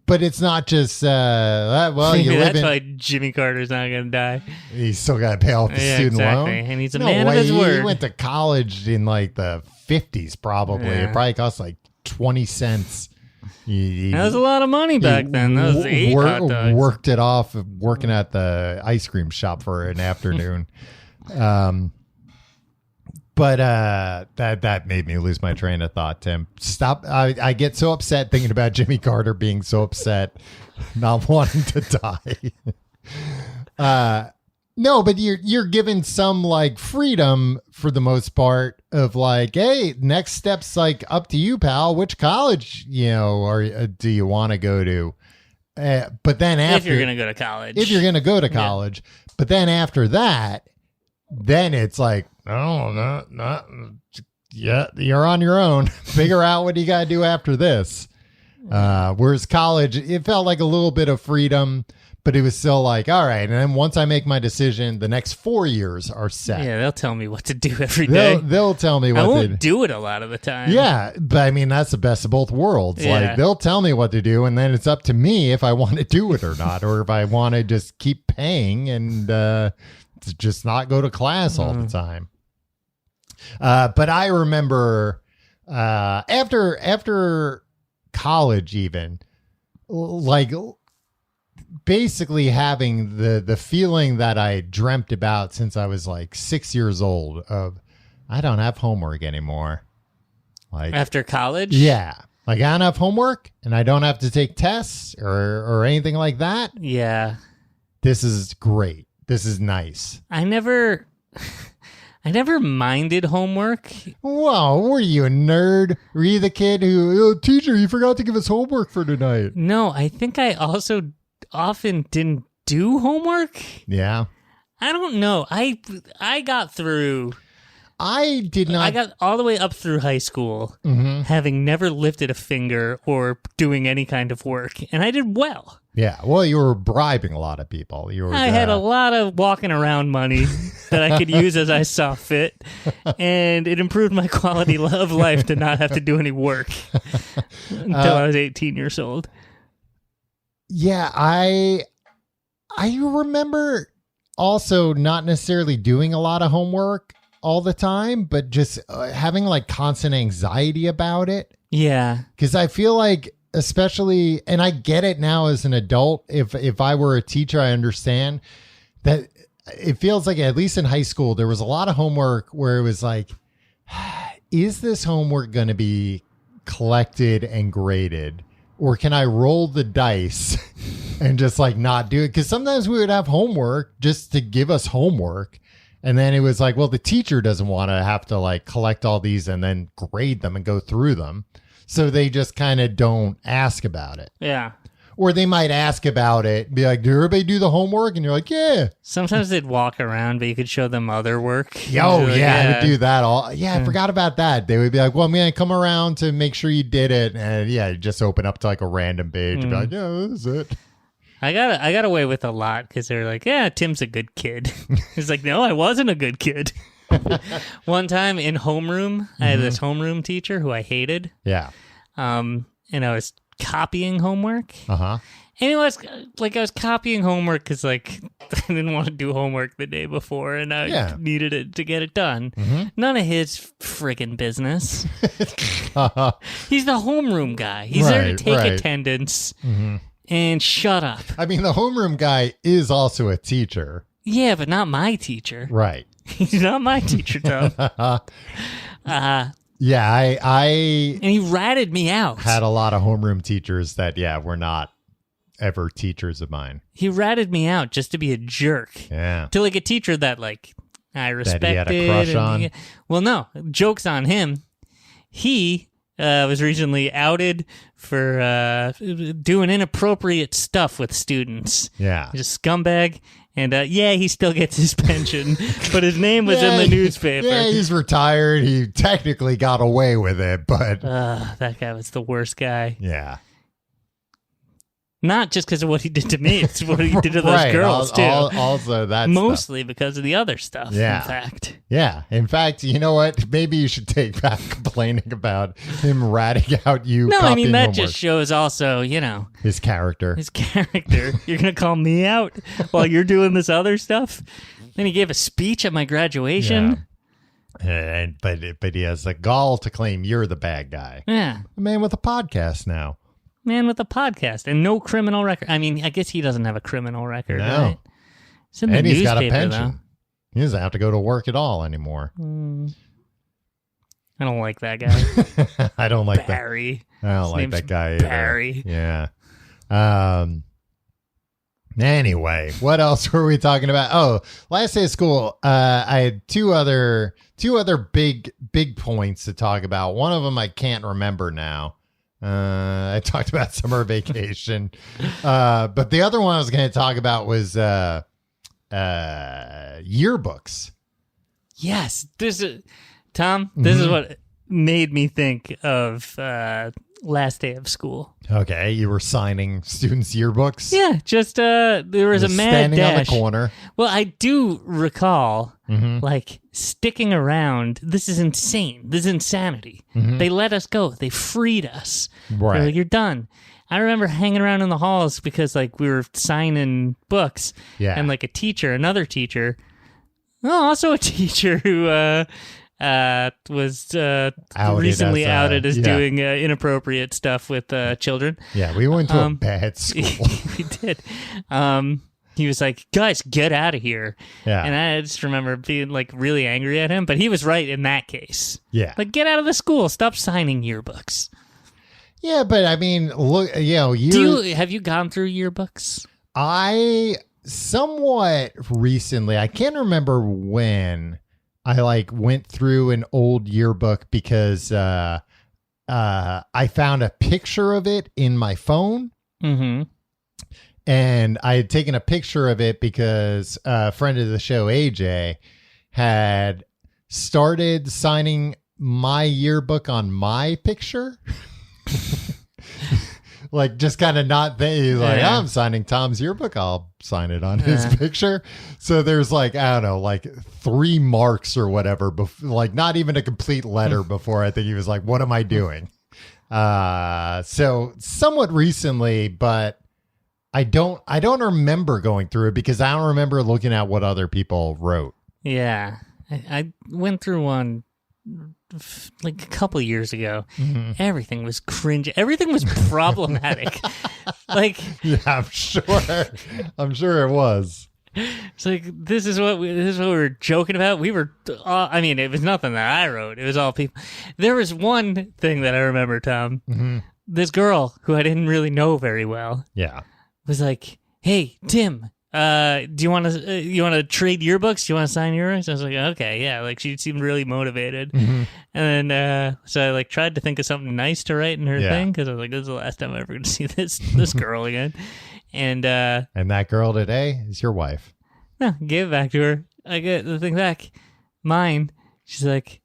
but it's not just well. Maybe You live that's in. why Jimmy Carter's not going to die. He's still got to pay off the student loan, And he's a no man way. of his word. He went to college in like the 50s, probably. Yeah. It probably cost like 20 cents. That was a lot of money back then. That was 8 hot dogs. Worked it off working at the ice cream shop for an afternoon. But that made me lose my train of thought, Tim. Stop. I get so upset thinking about Jimmy Carter being so upset, not wanting to die. No, but you're given some like freedom for the most part of like, hey, next step's like up to you, pal. Which college, or do you want to go to? But then after, if you're going to go to college, but then after that, then it's like, oh, no, yeah, you're on your own. Figure out what you got to do after this. Whereas college, it felt like a little bit of freedom, but it was still like, all right. And then once I make my decision, the next 4 years are set. Yeah, they'll tell me what to do every day. They'll tell me what I won't do it a lot of the time. Yeah, but I mean, that's the best of both worlds. Yeah. Like, they'll tell me what to do, and then it's up to me if I want to do it or not, or if I want to just keep paying and to just not go to class all the time. But I remember after college, even like basically having the feeling that I dreamt about since I was like 6 years old of I don't have homework anymore. Like after college? Yeah. Like I don't have homework and I don't have to take tests or anything like that. Yeah. This is great. This is nice. I never minded homework. Whoa, were you a nerd? Were you the kid who, teacher, you forgot to give us homework for tonight? No, I think I also often didn't do homework. Yeah. I don't know. I got through. I did not. I got all the way up through high school, having never lifted a finger or doing any kind of work, and I did well. Yeah, well, you were bribing a lot of people. I had a lot of walking around money that I could use as I saw fit, and it improved my quality of life to not have to do any work until I was 18 years old. Yeah, I remember also not necessarily doing a lot of homework all the time, but just having like constant anxiety about it. Yeah, because I feel like, especially, and I get it now as an adult, if I were a teacher, I understand that it feels like, at least in high school, there was a lot of homework where it was like, is this homework going to be collected and graded, or can I roll the dice and just like not do it? Because sometimes we would have homework just to give us homework, and then it was like, well, the teacher doesn't want to have to like collect all these and then grade them and go through them. So they just kind of don't ask about it. Yeah. Or they might ask about it and be like, did everybody do the homework? And you're like, yeah. Sometimes they'd walk around, but you could show them other work. Oh, Like, yeah, I would do that all. Yeah, I forgot about that. They would be like, well, I'm going to come around to make sure you did it. And yeah, you just open up to like a random page and be like, yeah, this is it. I got away with a lot because they're like, yeah, Tim's a good kid. He's like, no, I wasn't a good kid. One time in homeroom, I had this homeroom teacher who I hated. Yeah. And I was copying homework. Uh-huh. And it was like I was copying homework because like I didn't want to do homework the day before, and I needed it to get it done. None of his friggin' business. He's the homeroom guy. He's there to take attendance and shut up. I mean, the homeroom guy is also a teacher. Yeah, but not my teacher. Right. He's not my teacher, Tom. Yeah, I and he ratted me out. Had a lot of homeroom teachers that, were not ever teachers of mine. He ratted me out just to be a jerk. Yeah. To like a teacher that like I respected. That he had a crush on? Well, no. Joke's on him. He was recently outed for doing inappropriate stuff with students. Yeah. He's a scumbag. And he still gets his pension, but his name was in the newspaper. Yeah, he's retired. He technically got away with it, but that guy was the worst guy. Yeah. Not just because of what he did to me. It's what he did to those Right. girls, too. Also, that Mostly because of the other stuff, Yeah. in fact. Yeah. In fact, you know what? Maybe you should take back complaining about him ratting out you. No, I mean, that homework. just shows also, His character. his character. You're going to call me out while you're doing this other stuff? Then he gave a speech at my graduation. But he has the gall to claim you're the bad guy. Yeah. A man with a podcast now. Man with a podcast and no criminal record. I mean, I guess he doesn't have a criminal record, No. right? It's in the And he's got a newspaper, pension. He doesn't have to go to work at all anymore. though. I don't like that guy. I don't like Barry. that. I don't His like name's that guy either. Barry. Yeah. Anyway, what else were we talking about? Oh, last day of school, I had two other big points to talk about. One of them I can't remember now. I talked about summer vacation, but the other one I was going to talk about was yearbooks. Yes. Tom, this is what made me think of last day of school. Okay, you were signing students' yearbooks. Yeah, just there was a Just mad standing dash. on the corner. Well, I do recall like sticking around. This is insane. This is insanity. They let us go. They freed us. Right. They're like, you're done. I remember hanging around in the halls because like we were signing books. Yeah. And like another teacher, also a teacher who was recently outed as doing inappropriate stuff with children. Yeah, we went to a bad school. We did. He was like, guys, get out of here. Yeah. And I just remember being like really angry at him, but he was right in that case. Yeah. Like, get out of the school. Stop signing yearbooks. Yeah, but I mean, look, Have you gone through yearbooks? I somewhat recently, I can't remember when I like went through an old yearbook because I found a picture of it in my phone. Mm-hmm. And I had taken a picture of it because a friend of the show, AJ, had started signing my yearbook on my picture. Like, just kind of not he's like, Yeah. I'm signing Tom's yearbook. I'll sign it on his picture. So there's like, I don't know, like 3 marks or whatever, like not even a complete letter before I think he was like, what am I doing? So somewhat recently, but I don't remember going through it because I don't remember looking at what other people wrote. Yeah. I went through one like a couple years ago. Everything was cringe. Everything was problematic. Like, Yeah, I'm sure it was. it's like this is what we were joking about. We were, I mean, it was nothing that I wrote. It was all people. There was one thing that I remember, Tom. This girl who I didn't really know very well Yeah. was like, "Hey, Tim, do you want to trade yearbooks? Do you want to sign yearbooks?" I was like, "Okay, yeah." Like, she seemed really motivated, and then so I like tried to think of something nice to write in her thing because I was like, "This is the last time I'm ever going to see this girl again." And that girl today is your wife. no, gave it back to her. I get the thing back, mine. She's like,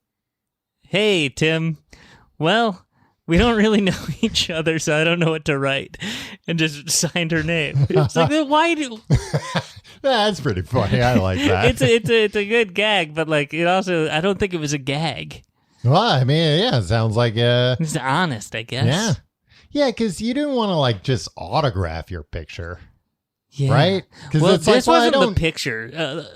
"Hey, Tim, well, we don't really know each other, so I don't know what to write," and just signed her name. It's like, why do? That's pretty funny. I like that. It's a good gag, but like it also, I don't think it was a gag. Well, I mean, yeah, it sounds like It's honest, I guess. yeah, because you didn't want to like just autograph your picture, Yeah. right? Because Well, it's like, this well, I wasn't don't. the picture,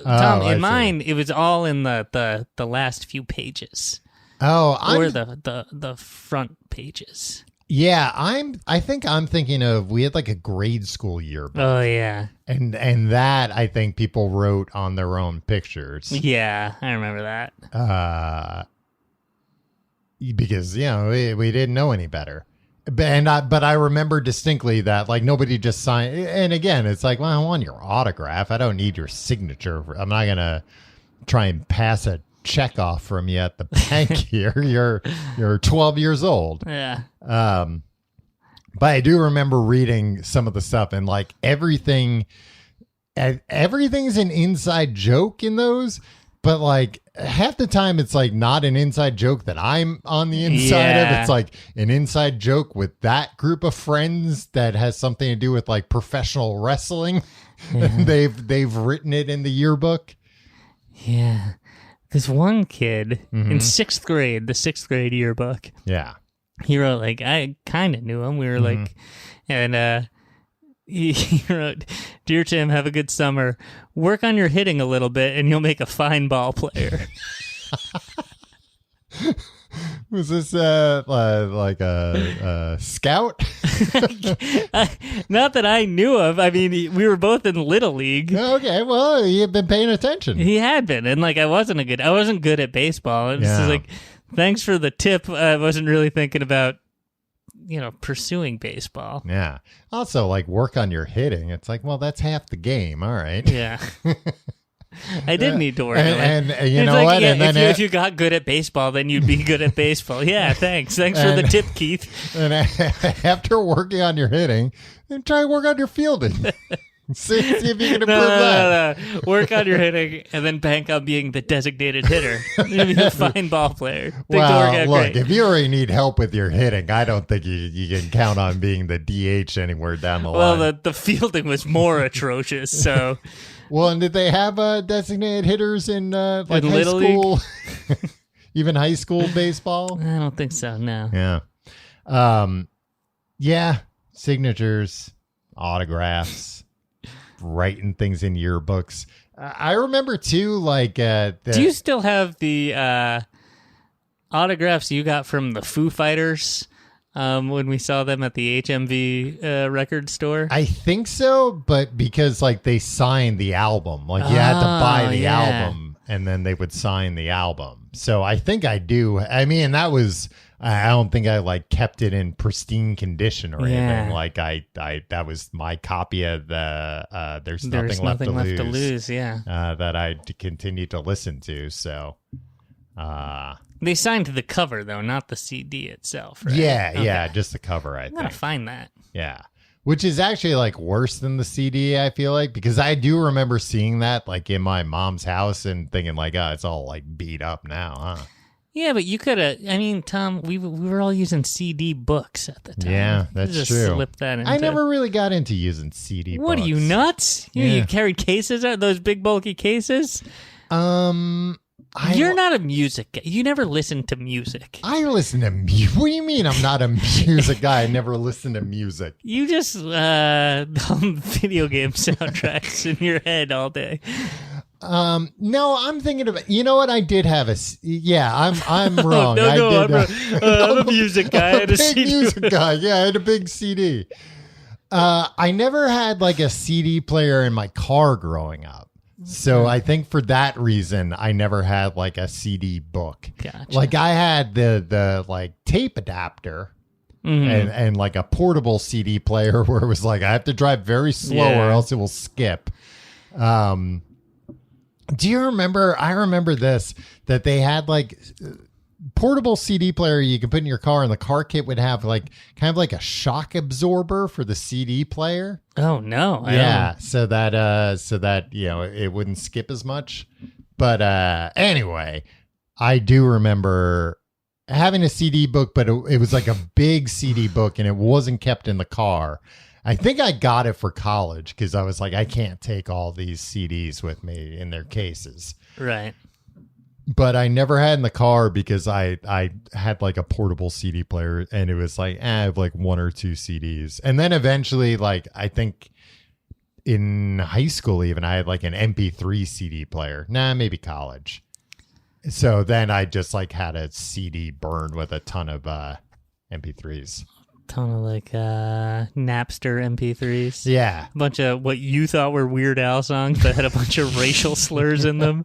Tom. I In see. mine, it was all in the last few pages, Oh, or the front pages. yeah. I think I'm thinking of we had like a grade school yearbook, Oh yeah, and that I think people wrote on their own pictures. yeah, I remember that. Because we didn't know any better. But I remember distinctly that like nobody just signed. And again, it's like, well, I want your autograph. I don't need your signature. I'm not gonna try and pass a check off from you at the bank here. You're 12 years old. Yeah. But I do remember reading some of the stuff and like everything's an inside joke in those. But like half the time it's like not an inside joke that I'm on the inside of. It's like an inside joke with that group of friends that has something to do with like professional wrestling. And they've written it in the yearbook. Yeah. This one kid in sixth grade, the sixth grade yearbook. Yeah. He wrote, like, I kind of knew him. We were like, and he wrote, "Dear Tim, have a good summer. Work on your hitting a little bit and you'll make a fine ball player." Was this like a scout? Not that I knew of. I mean, we were both in Little League. Okay, well, you've been paying attention. He had been, and like I wasn't good at baseball. It's just like, thanks for the tip. I wasn't really thinking about, pursuing baseball. Yeah. Also, like, work on your hitting. It's like, well, that's half the game. All right. Yeah. I did need to work on it. And you know like, what? Yeah, and then if you got good at baseball, then you'd be good at baseball. Yeah, thanks. Thanks for the tip, Keith. And after working on your hitting, then try to work on your fielding. see if you can improve that. No. Work on your hitting and then bank on being the designated hitter. You'll be a fine ball player. Well, look, if you already need help with your hitting, I don't think you can count on being the DH anywhere down the line. Well, the fielding was more atrocious, so... Well, and did they have designated hitters in like in high Little school, League? even high school baseball? I don't think so. No. Yeah, yeah. Signatures, autographs, writing things in yearbooks. I remember too. Like, do you still have the autographs you got from the Foo Fighters? When we saw them at the HMV record store? I think so, but because like they signed the album, like you had to buy the album and then they would sign the album. So I think I do. I mean, that was, I don't think I like kept it in pristine condition or anything. Like I that was my copy of the There's Nothing Left to Lose. Yeah. That I continued to listen to. So, they signed the cover, though, not the CD itself, right? Yeah, just the cover, I think. I gotta find that. Yeah. Which is actually, like, worse than the CD, I feel like, because I do remember seeing that, like, in my mom's house and thinking, like, oh, it's all, like, beat up now, huh? Yeah, but you could have, I mean, Tom, we were all using CD books at the time. Yeah, that's just true. Slip that into... I never really got into using CD books. What, are you nuts? You carried cases out, those big, bulky cases? You're not a music guy. You never listen to music. I listen to music. What do you mean I'm not a music guy? I never listen to music. You just hum video game soundtracks in your head all day. No, I'm thinking about, you know what? I did have I'm wrong. I'm a music guy. I had a big CD. music guy. Yeah, I had a big CD. I never had like a CD player in my car growing up. So I think for that reason, I never had like a CD book. Gotcha. Like I had the like tape adapter and like a portable CD player where it was like, I have to drive very slow or else it will skip. Do you remember? I remember this, that they had like portable CD player you could put in your car, and the car kit would have like kind of like a shock absorber for the CD player. Oh no. So that it wouldn't skip as much. But anyway, I do remember having a CD book, but it was like a big CD book and it wasn't kept in the car. I think I got it for college because I was like, I can't take all these CDs with me in their cases. Right. But I never had in the car because I had like a portable CD player and it was like, I have like one or two CDs. And then eventually, like, I think in high school even, I had like an MP3 CD player. Maybe college. So then I just like had a CD burned with a ton of MP3s. Ton of like Napster MP3s. Yeah. A bunch of what you thought were Weird Al songs that had a bunch of racial slurs in them.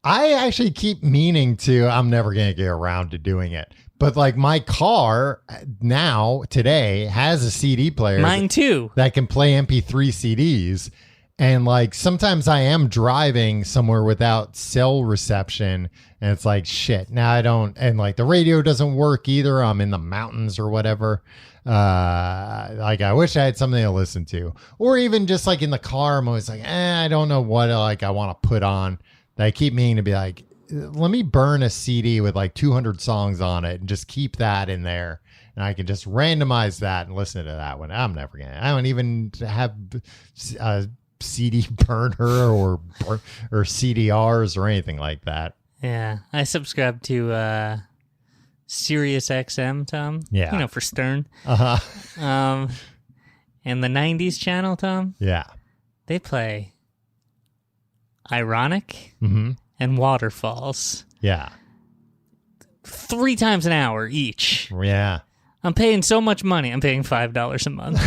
I actually keep meaning to, I'm never going to get around to doing it. But like my car now, today, has a CD player. Mine too. That can play MP3 CDs. And like sometimes I am driving somewhere without cell reception. And it's like, shit, now I don't. And like the radio doesn't work either. I'm in the mountains or whatever. Like I wish I had something to listen to. Or even just like in the car, I'm always like, I don't know what like I want to put on. I keep meaning to be like, let me burn a CD with like 200 songs on it and just keep that in there. And I can just randomize that and listen to that one. I don't even have a CD burner or CDRs or anything like that. Yeah. I subscribe to Sirius XM, Tom. Yeah. You know, for Stern. Uh-huh. And the 90s channel, Tom. Yeah. They play Ironic Mm-hmm. and Waterfalls. Yeah. 3 times an hour each. Yeah. I'm paying so much money. I'm paying $5 a month.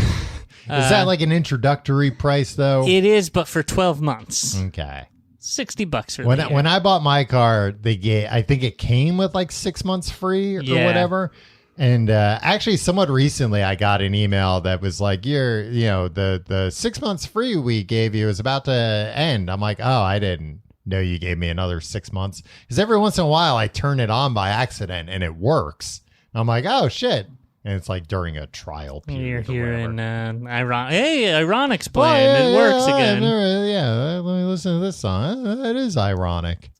Is that like an introductory price, though? It is, but for 12 months. Okay. $60 for When the year. when I bought my car, I think it came with like 6 months free or whatever. And actually, somewhat recently, I got an email that was like, the 6 months free we gave you is about to end. I'm like, oh, I didn't know you gave me another 6 months. Because every once in a while, I turn it on by accident and it works. I'm like, oh, shit. And it's like during a trial period. You're or here whatever. in Ironic's playing. It works again. Let me listen to this song. That is ironic.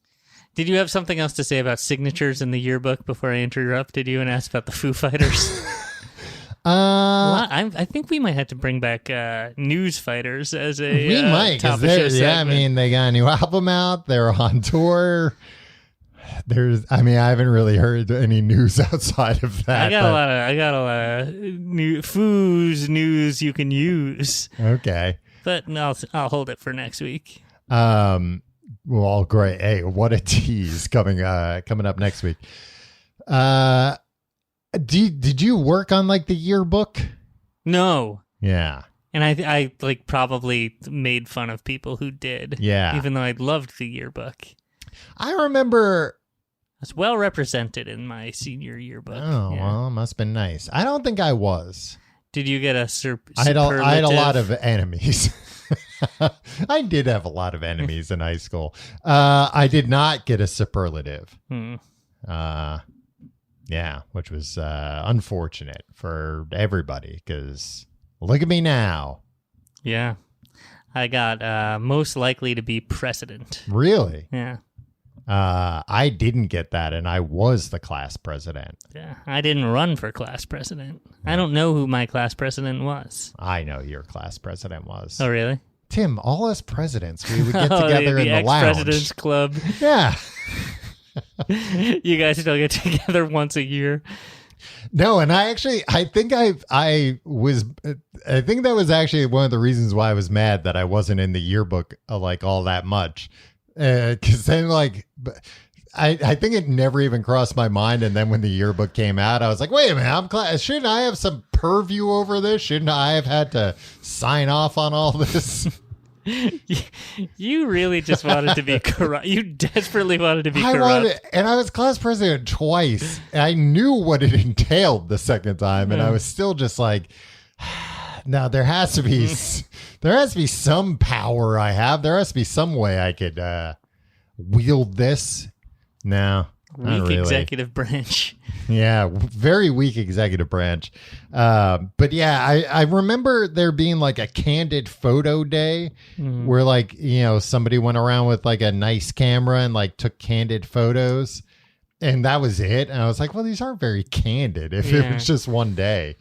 Did you have something else to say about signatures in the yearbook before I interrupted you and asked about the Foo Fighters? I think we might have to bring back News Fighters as a we might, top because of show segment. they got a new album out. They're on tour. I haven't really heard any news outside of that. I got a lot of new Foos news you can use. Okay, but I'll hold it for next week. Well, great. Hey, what a tease coming up next week. Did you work on like the yearbook? No. Yeah. And I like probably made fun of people who did. Yeah. Even though I loved the yearbook. I remember. It's well represented in my senior yearbook. Oh, yeah. Well, it must have been nice. I don't think I was. Did you get a I had a lot of enemies. I did have a lot of enemies in high school. I did not get a superlative. Yeah, which was unfortunate for everybody because look at me now. Yeah. I got most likely to be president. Really? Yeah. I didn't get that, and I was the class president. Yeah, I didn't run for class president. I don't know who my class president was. I know your class president was. Oh, really? Tim, all us presidents, we would get together in the lounge. The ex-president's club. Yeah. You guys still get together once a year. No, and I think that was actually one of the reasons why I was mad that I wasn't in the yearbook like all that much. Because then I think it never even crossed my mind. And then when the yearbook came out, I was like, wait a minute, shouldn't I have some purview over this? Shouldn't I have had to sign off on all this? You really just wanted to be corrupt. You desperately wanted to be corrupt. And I was class president twice. And I knew what it entailed the second time. And I was still just like, no, there has to be some power I have. There has to be some way I could wield this. No, not really. Executive branch. Yeah, very weak executive branch. But yeah, I remember there being like a candid photo day where like, somebody went around with like a nice camera and like took candid photos. And that was it. And I was like, well, these aren't very candid if it was just one day.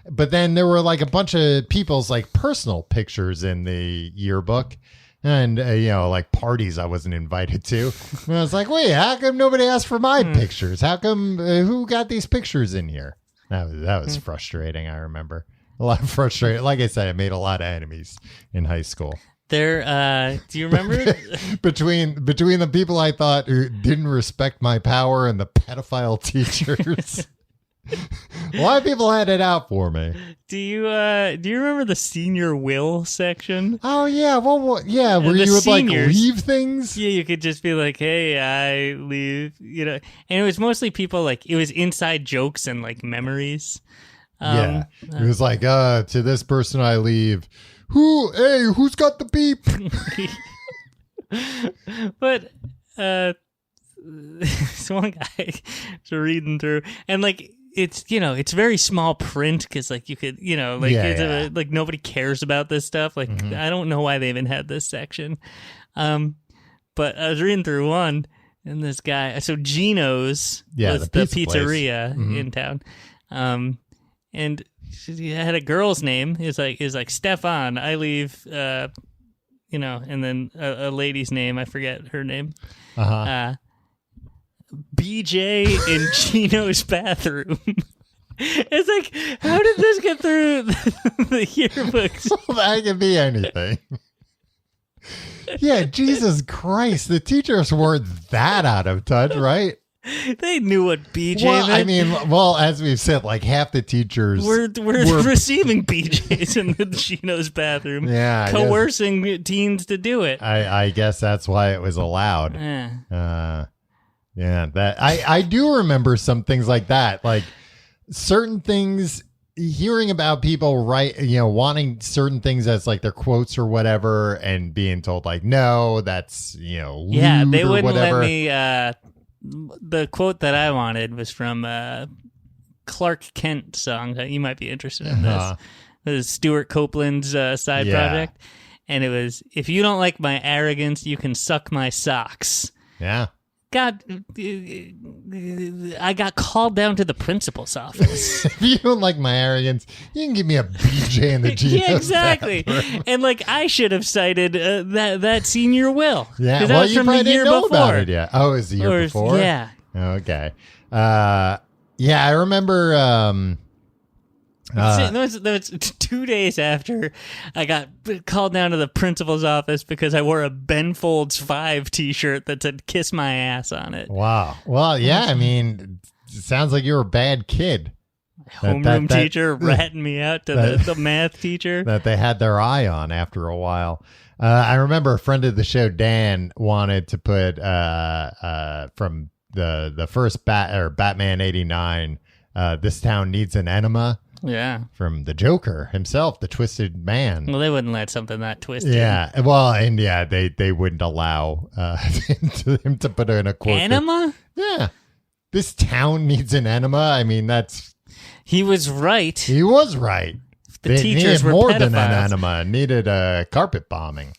But then there were like a bunch of people's like personal pictures in the yearbook. And, like parties I wasn't invited to. And I was like, wait, how come nobody asked for my pictures? How come, who got these pictures in here? That was frustrating, I remember. A lot of frustrating. Like I said, I made a lot of enemies in high school. Do you remember? between the people I thought who didn't respect my power and the pedophile teachers. A lot of people had it out for me. Do you remember the senior will section? Oh yeah, well yeah, where you would seniors, like leave things. Yeah, you could just be like, "Hey, I leave," and it was mostly people like it was inside jokes and like memories. It was like, to this person I leave. Who's got the beep? But this one guy was reading through and like. It's very small print because like you could, like nobody cares about this stuff. Like, I don't know why they even had this section. But I was reading through one And this guy, so Gino's was the the pizza pizzeria place. in town. And he had a girl's name. Is like Stefan. I leave, and then a lady's name. I forget her name. BJ in Gino's bathroom. It's like, how did this get through the yearbooks? Well, that could be anything. Yeah, Jesus Christ. The teachers weren't that out of touch, right? They knew what BJ Well, meant. I mean, as we've said, like half the teachers We're receiving BJs in the Gino's bathroom. Yeah, I coercing teens to do it. I guess that's why it was allowed. Yeah. That I do remember some things like that, like certain things. Hearing about people wanting certain things as like their quotes or whatever, and being told like, no, that's lewd they or wouldn't whatever. let me. The quote that I wanted was from Clark Kent song that you might be interested in. This is Stuart Copeland's side project, and it was, "If you don't like my arrogance, you can suck my socks." Yeah. God, I got called down to the principal's office. If you don't like my arrogance, you can give me a BJ in the Gino's Yeah, exactly. bathroom. And like, I should have cited that senior will. Yeah, 'Cause that well, was you from probably the year didn't know before. about it yet. Oh, it was the year before? Yeah. Okay. I remember. That was 2 days after I got called down to the principal's office because I wore a Ben Folds 5 t-shirt that said "Kiss My Ass" on it. Wow. Well, yeah, I mean, it sounds like you were a bad kid. Homeroom teacher ratting me out to the math teacher. That they had their eye on after a while. I remember a friend of the show, Dan, wanted to put from the first Batman 89, "This Town Needs an Enema." Yeah. From the Joker himself, the Twisted Man. Well, they wouldn't let something that twisted. Yeah. Well, and they wouldn't allow him to put in a quote. Enema? Yeah. This town needs an enema. I mean, he was right. He was right. The teachers needed were more pedophiles. than an enema. Needed a carpet bombing.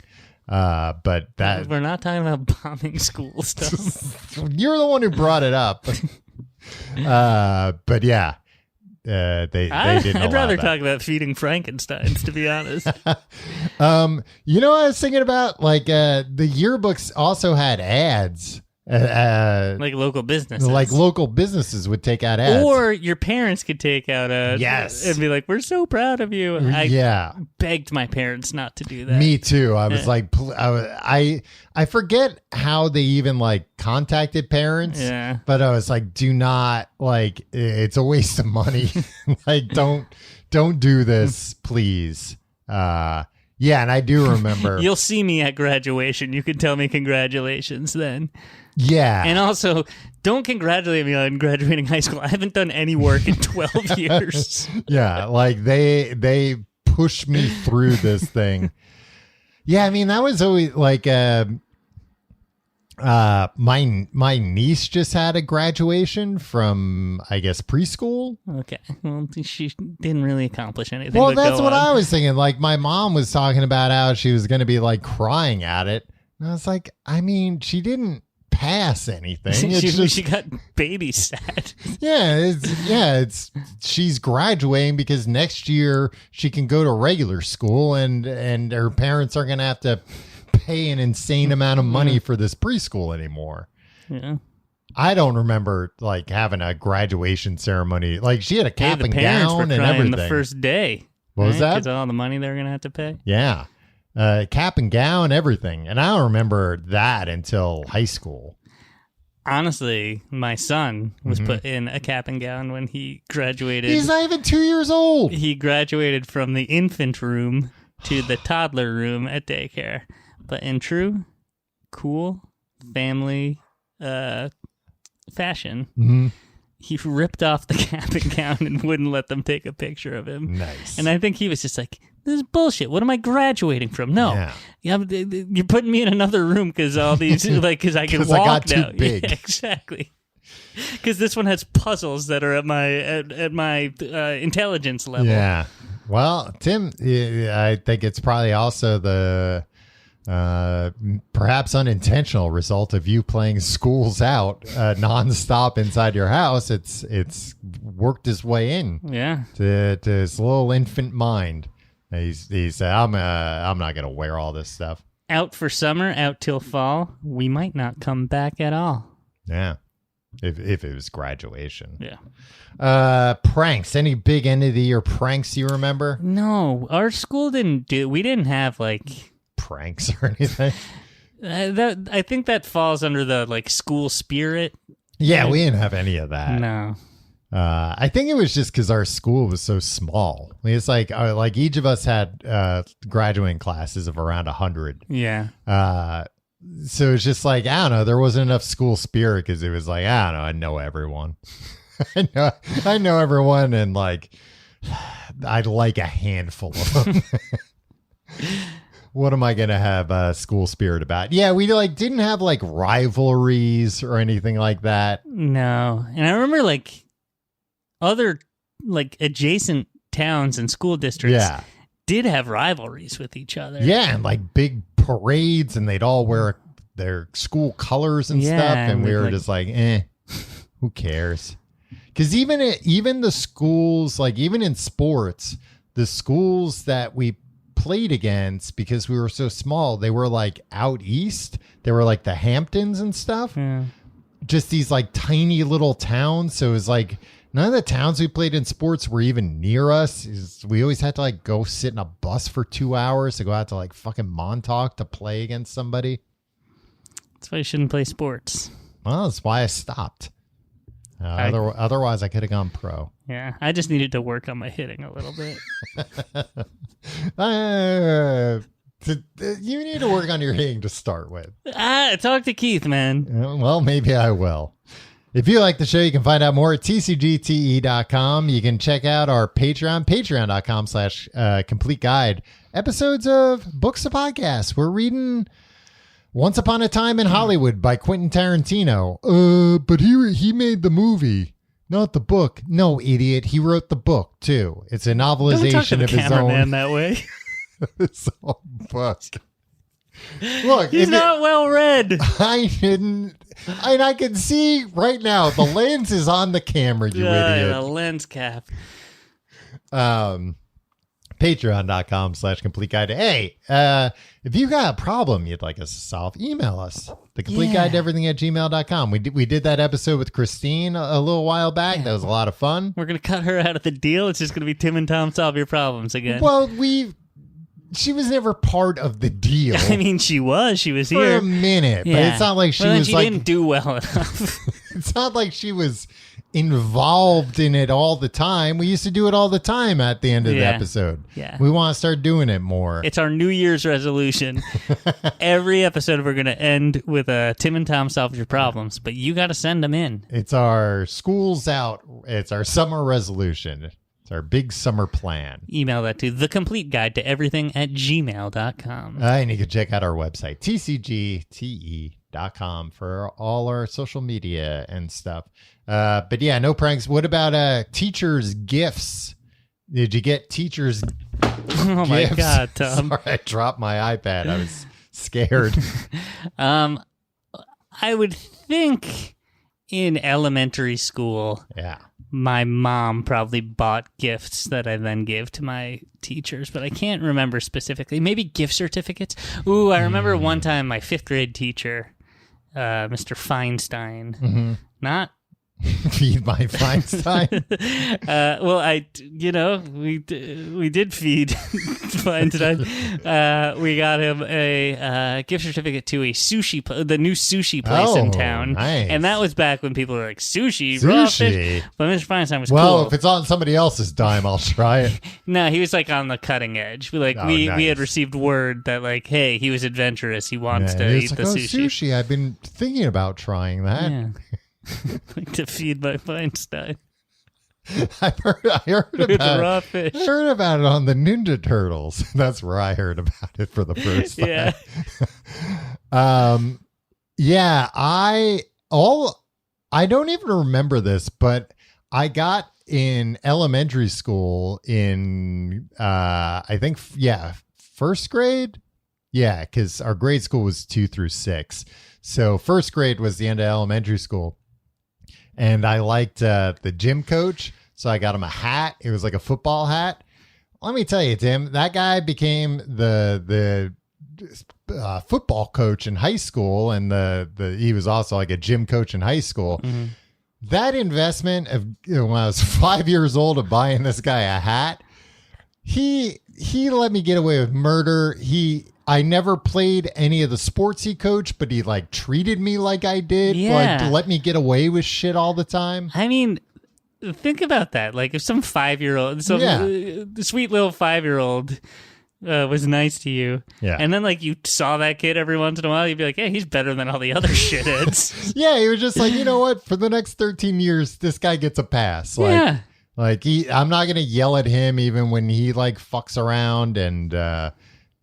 But that we're not talking about bombing school stuff. You're the one who brought it up. But yeah. They didn't I'd allow rather that. talk about feeding Frankensteins, to be honest. What I was thinking about? Like, the yearbooks also had ads. Like local businesses. Like local businesses would take out ads. Or your parents could take out ads. Yes. And be like, "We're so proud of you." I begged my parents not to do that. Me too. I was like, I forget how they even like contacted parents. Yeah. But I was like, do not, like, it's a waste of money. Like, don't do this, please. And I do remember. You'll see me at graduation. You can tell me congratulations then. Yeah. And also, don't congratulate me on graduating high school. I haven't done any work in 12 years. Yeah, like they pushed me through this thing. Yeah, I mean, that was always like my niece just had a graduation from, I guess, preschool. Okay. Well, she didn't really accomplish anything. Well, that's what I was thinking. Like, my mom was talking about how she was going to be like crying at it. And I was like, I mean, she didn't pass anything. She got babysat. She's graduating because next year she can go to regular school and her parents are going to have to pay an insane amount of money for this preschool anymore. Yeah. I don't remember like having a graduation ceremony. Like, she had a cap and gown and everything. The first day. What was that? Because all the money they were going to have to pay. Yeah. Cap and gown, everything. And I don't remember that until high school. Honestly, my son was put in a cap and gown when he graduated. He's not even 2 years old. He graduated from the infant room to the toddler room at daycare. But in true, cool family fashion, he ripped off the cap and gown and wouldn't let them take a picture of him. Nice. And I think he was just like, "This is bullshit. What am I graduating from? No, you're putting me in another room because all these, because I can walk I got now." too big. Yeah, exactly. Because this one has puzzles that are at my intelligence level. Yeah. Well, Tim, I think it's probably also the perhaps unintentional result of you playing Schools Out nonstop inside your house. It's worked its way in to his little infant mind. He's I'm not gonna wear all this stuff. Out for summer, out till fall. We might not come back at all. Yeah, if it was graduation. Yeah. Pranks. Any big end of the year pranks you remember? No, our school didn't do. We didn't have like pranks or anything. I think that falls under the like school spirit. Yeah, we didn't have any of that. No. I think it was just because our school was so small. It's like each of us had graduating classes of around 100. Yeah. So it's just like, I don't know, there wasn't enough school spirit because it was like, I don't know, I know everyone. I know everyone, and like I'd like a handful of them. What am I gonna have school spirit about? Yeah, we like didn't have like rivalries or anything like that. No, and I remember like other like adjacent towns and school districts did have rivalries with each other. Yeah, and like big parades, and they'd all wear their school colors and stuff, and we were just like, who cares? Because even the schools, like even in sports, the schools that we played against, because we were so small, they were like out east. They were like the Hamptons and stuff. Yeah. Just these like tiny little towns. So it was like none of the towns we played in sports were even near us. We always had to like go sit in a bus for 2 hours to go out to like fucking Montauk to play against somebody. That's why you shouldn't play sports. Well, that's why I stopped. Otherwise, I could have gone pro. Yeah, I just needed to work on my hitting a little bit. You need to work on your hitting to start with. Talk to Keith, man. Well, maybe I will. If you like the show, you can find out more at tcgte.com. You can check out our Patreon, patreon.com/complete guide. Episodes of Books of Podcasts. We're reading Once Upon a Time in Hollywood by Quentin Tarantino. But he made the movie, not the book. No, idiot. He wrote the book too. It's a novelization of his own. Man that way. His own book. Look, he's not well read. I didn't, and I can see right now the lens is on the camera. You idiot. The lens cap. Patreon.com/complete guide. Hey, if you got a problem you'd like us to solve, email us. The complete guide to everything at gmail.com. We did that episode with Christine a little while back. Yeah. That was a lot of fun. We're going to cut her out of the deal. It's just going to be Tim and Tom solve your problems again. Well, she was never part of the deal. I mean, she was here for a minute, but it's not like she didn't do well enough. It's not like she was involved in it all the time. We used to do it all the time at the end of the episode. Yeah. We want to start doing it more. It's our New Year's resolution. Every episode we're going to end with a Tim and Tom solve your problems, but you got to send them in. It's our School's Out. It's our summer resolution. It's our big summer plan. Email that to thecompleteguide@gmail.com. And you can check out our website, tcgte.com, for all our social media and stuff. But yeah, no pranks. What about teachers' gifts? Did you get teachers' Oh my gifts? God, Tom. Sorry, I dropped my iPad. I was scared. I would think in elementary school, my mom probably bought gifts that I then gave to my teachers, but I can't remember specifically. Maybe gift certificates. Ooh, I remember one time my 5th grade teacher, Mr. Feinstein, not feed my Feinstein. We did feed Feinstein. We got him a gift certificate to a the new sushi place in town. Nice. And that was back when people were like, sushi, raw fish. But Mr. Feinstein was cool. Well, if it's on somebody else's dime, I'll try it. No, he was like on the cutting edge. We had received word that like, hey, he was adventurous. He wants to eat the sushi. Sushi. I've been thinking about trying that. Yeah. Like to feed my Feinstein. I heard about raw fish. I heard about it on the Ninja Turtles. That's where I heard about it for the first time. Yeah. I don't even remember this, but I got in elementary school in I think first grade. Yeah, because our grade school was 2 through 6. So first grade was the end of elementary school. And I liked the gym coach. So I got him a hat. It was like a football hat. Let me tell you, Tim, that guy became the football coach in high school. And he was also like a gym coach in high school. Mm-hmm. That investment of when I was 5 years old of buying this guy a hat, he let me get away with murder. I never played any of the sports he coached, but he like treated me like I did. Yeah. Like let me get away with shit all the time. I mean, think about that. Like if some 5-year-old, the sweet little 5-year-old was nice to you. Yeah. And then like you saw that kid every once in a while, you'd be like, yeah, he's better than all the other shitheads. Yeah. He was just like, you know what? For the next 13 years, this guy gets a pass. Like, yeah. Like I'm not going to yell at him even when he like fucks around and,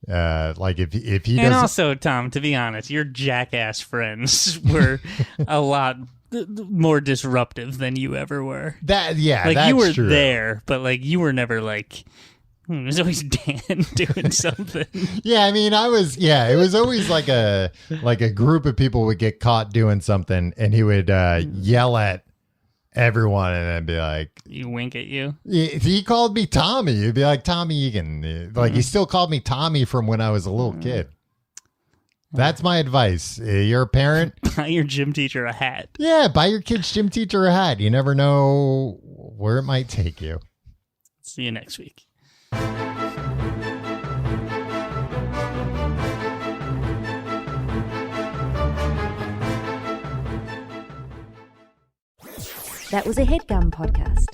like if he doesn't. And also, Tom, to be honest, your jackass friends were a lot more disruptive than you ever were. Like that's you were true. there, but like you were never like. There's always Dan doing something. Yeah, I mean, it was always like a group of people would get caught doing something, and he would yell at everyone, and then be like, "You wink at you." He called me Tommy. He'd be like, "Tommy Egan." Like he still called me Tommy from when I was a little kid. That's my advice. You're a parent. Buy your gym teacher a hat. Yeah, buy your kid's gym teacher a hat. You never know where it might take you. See you next week. That was a HeadGum podcast.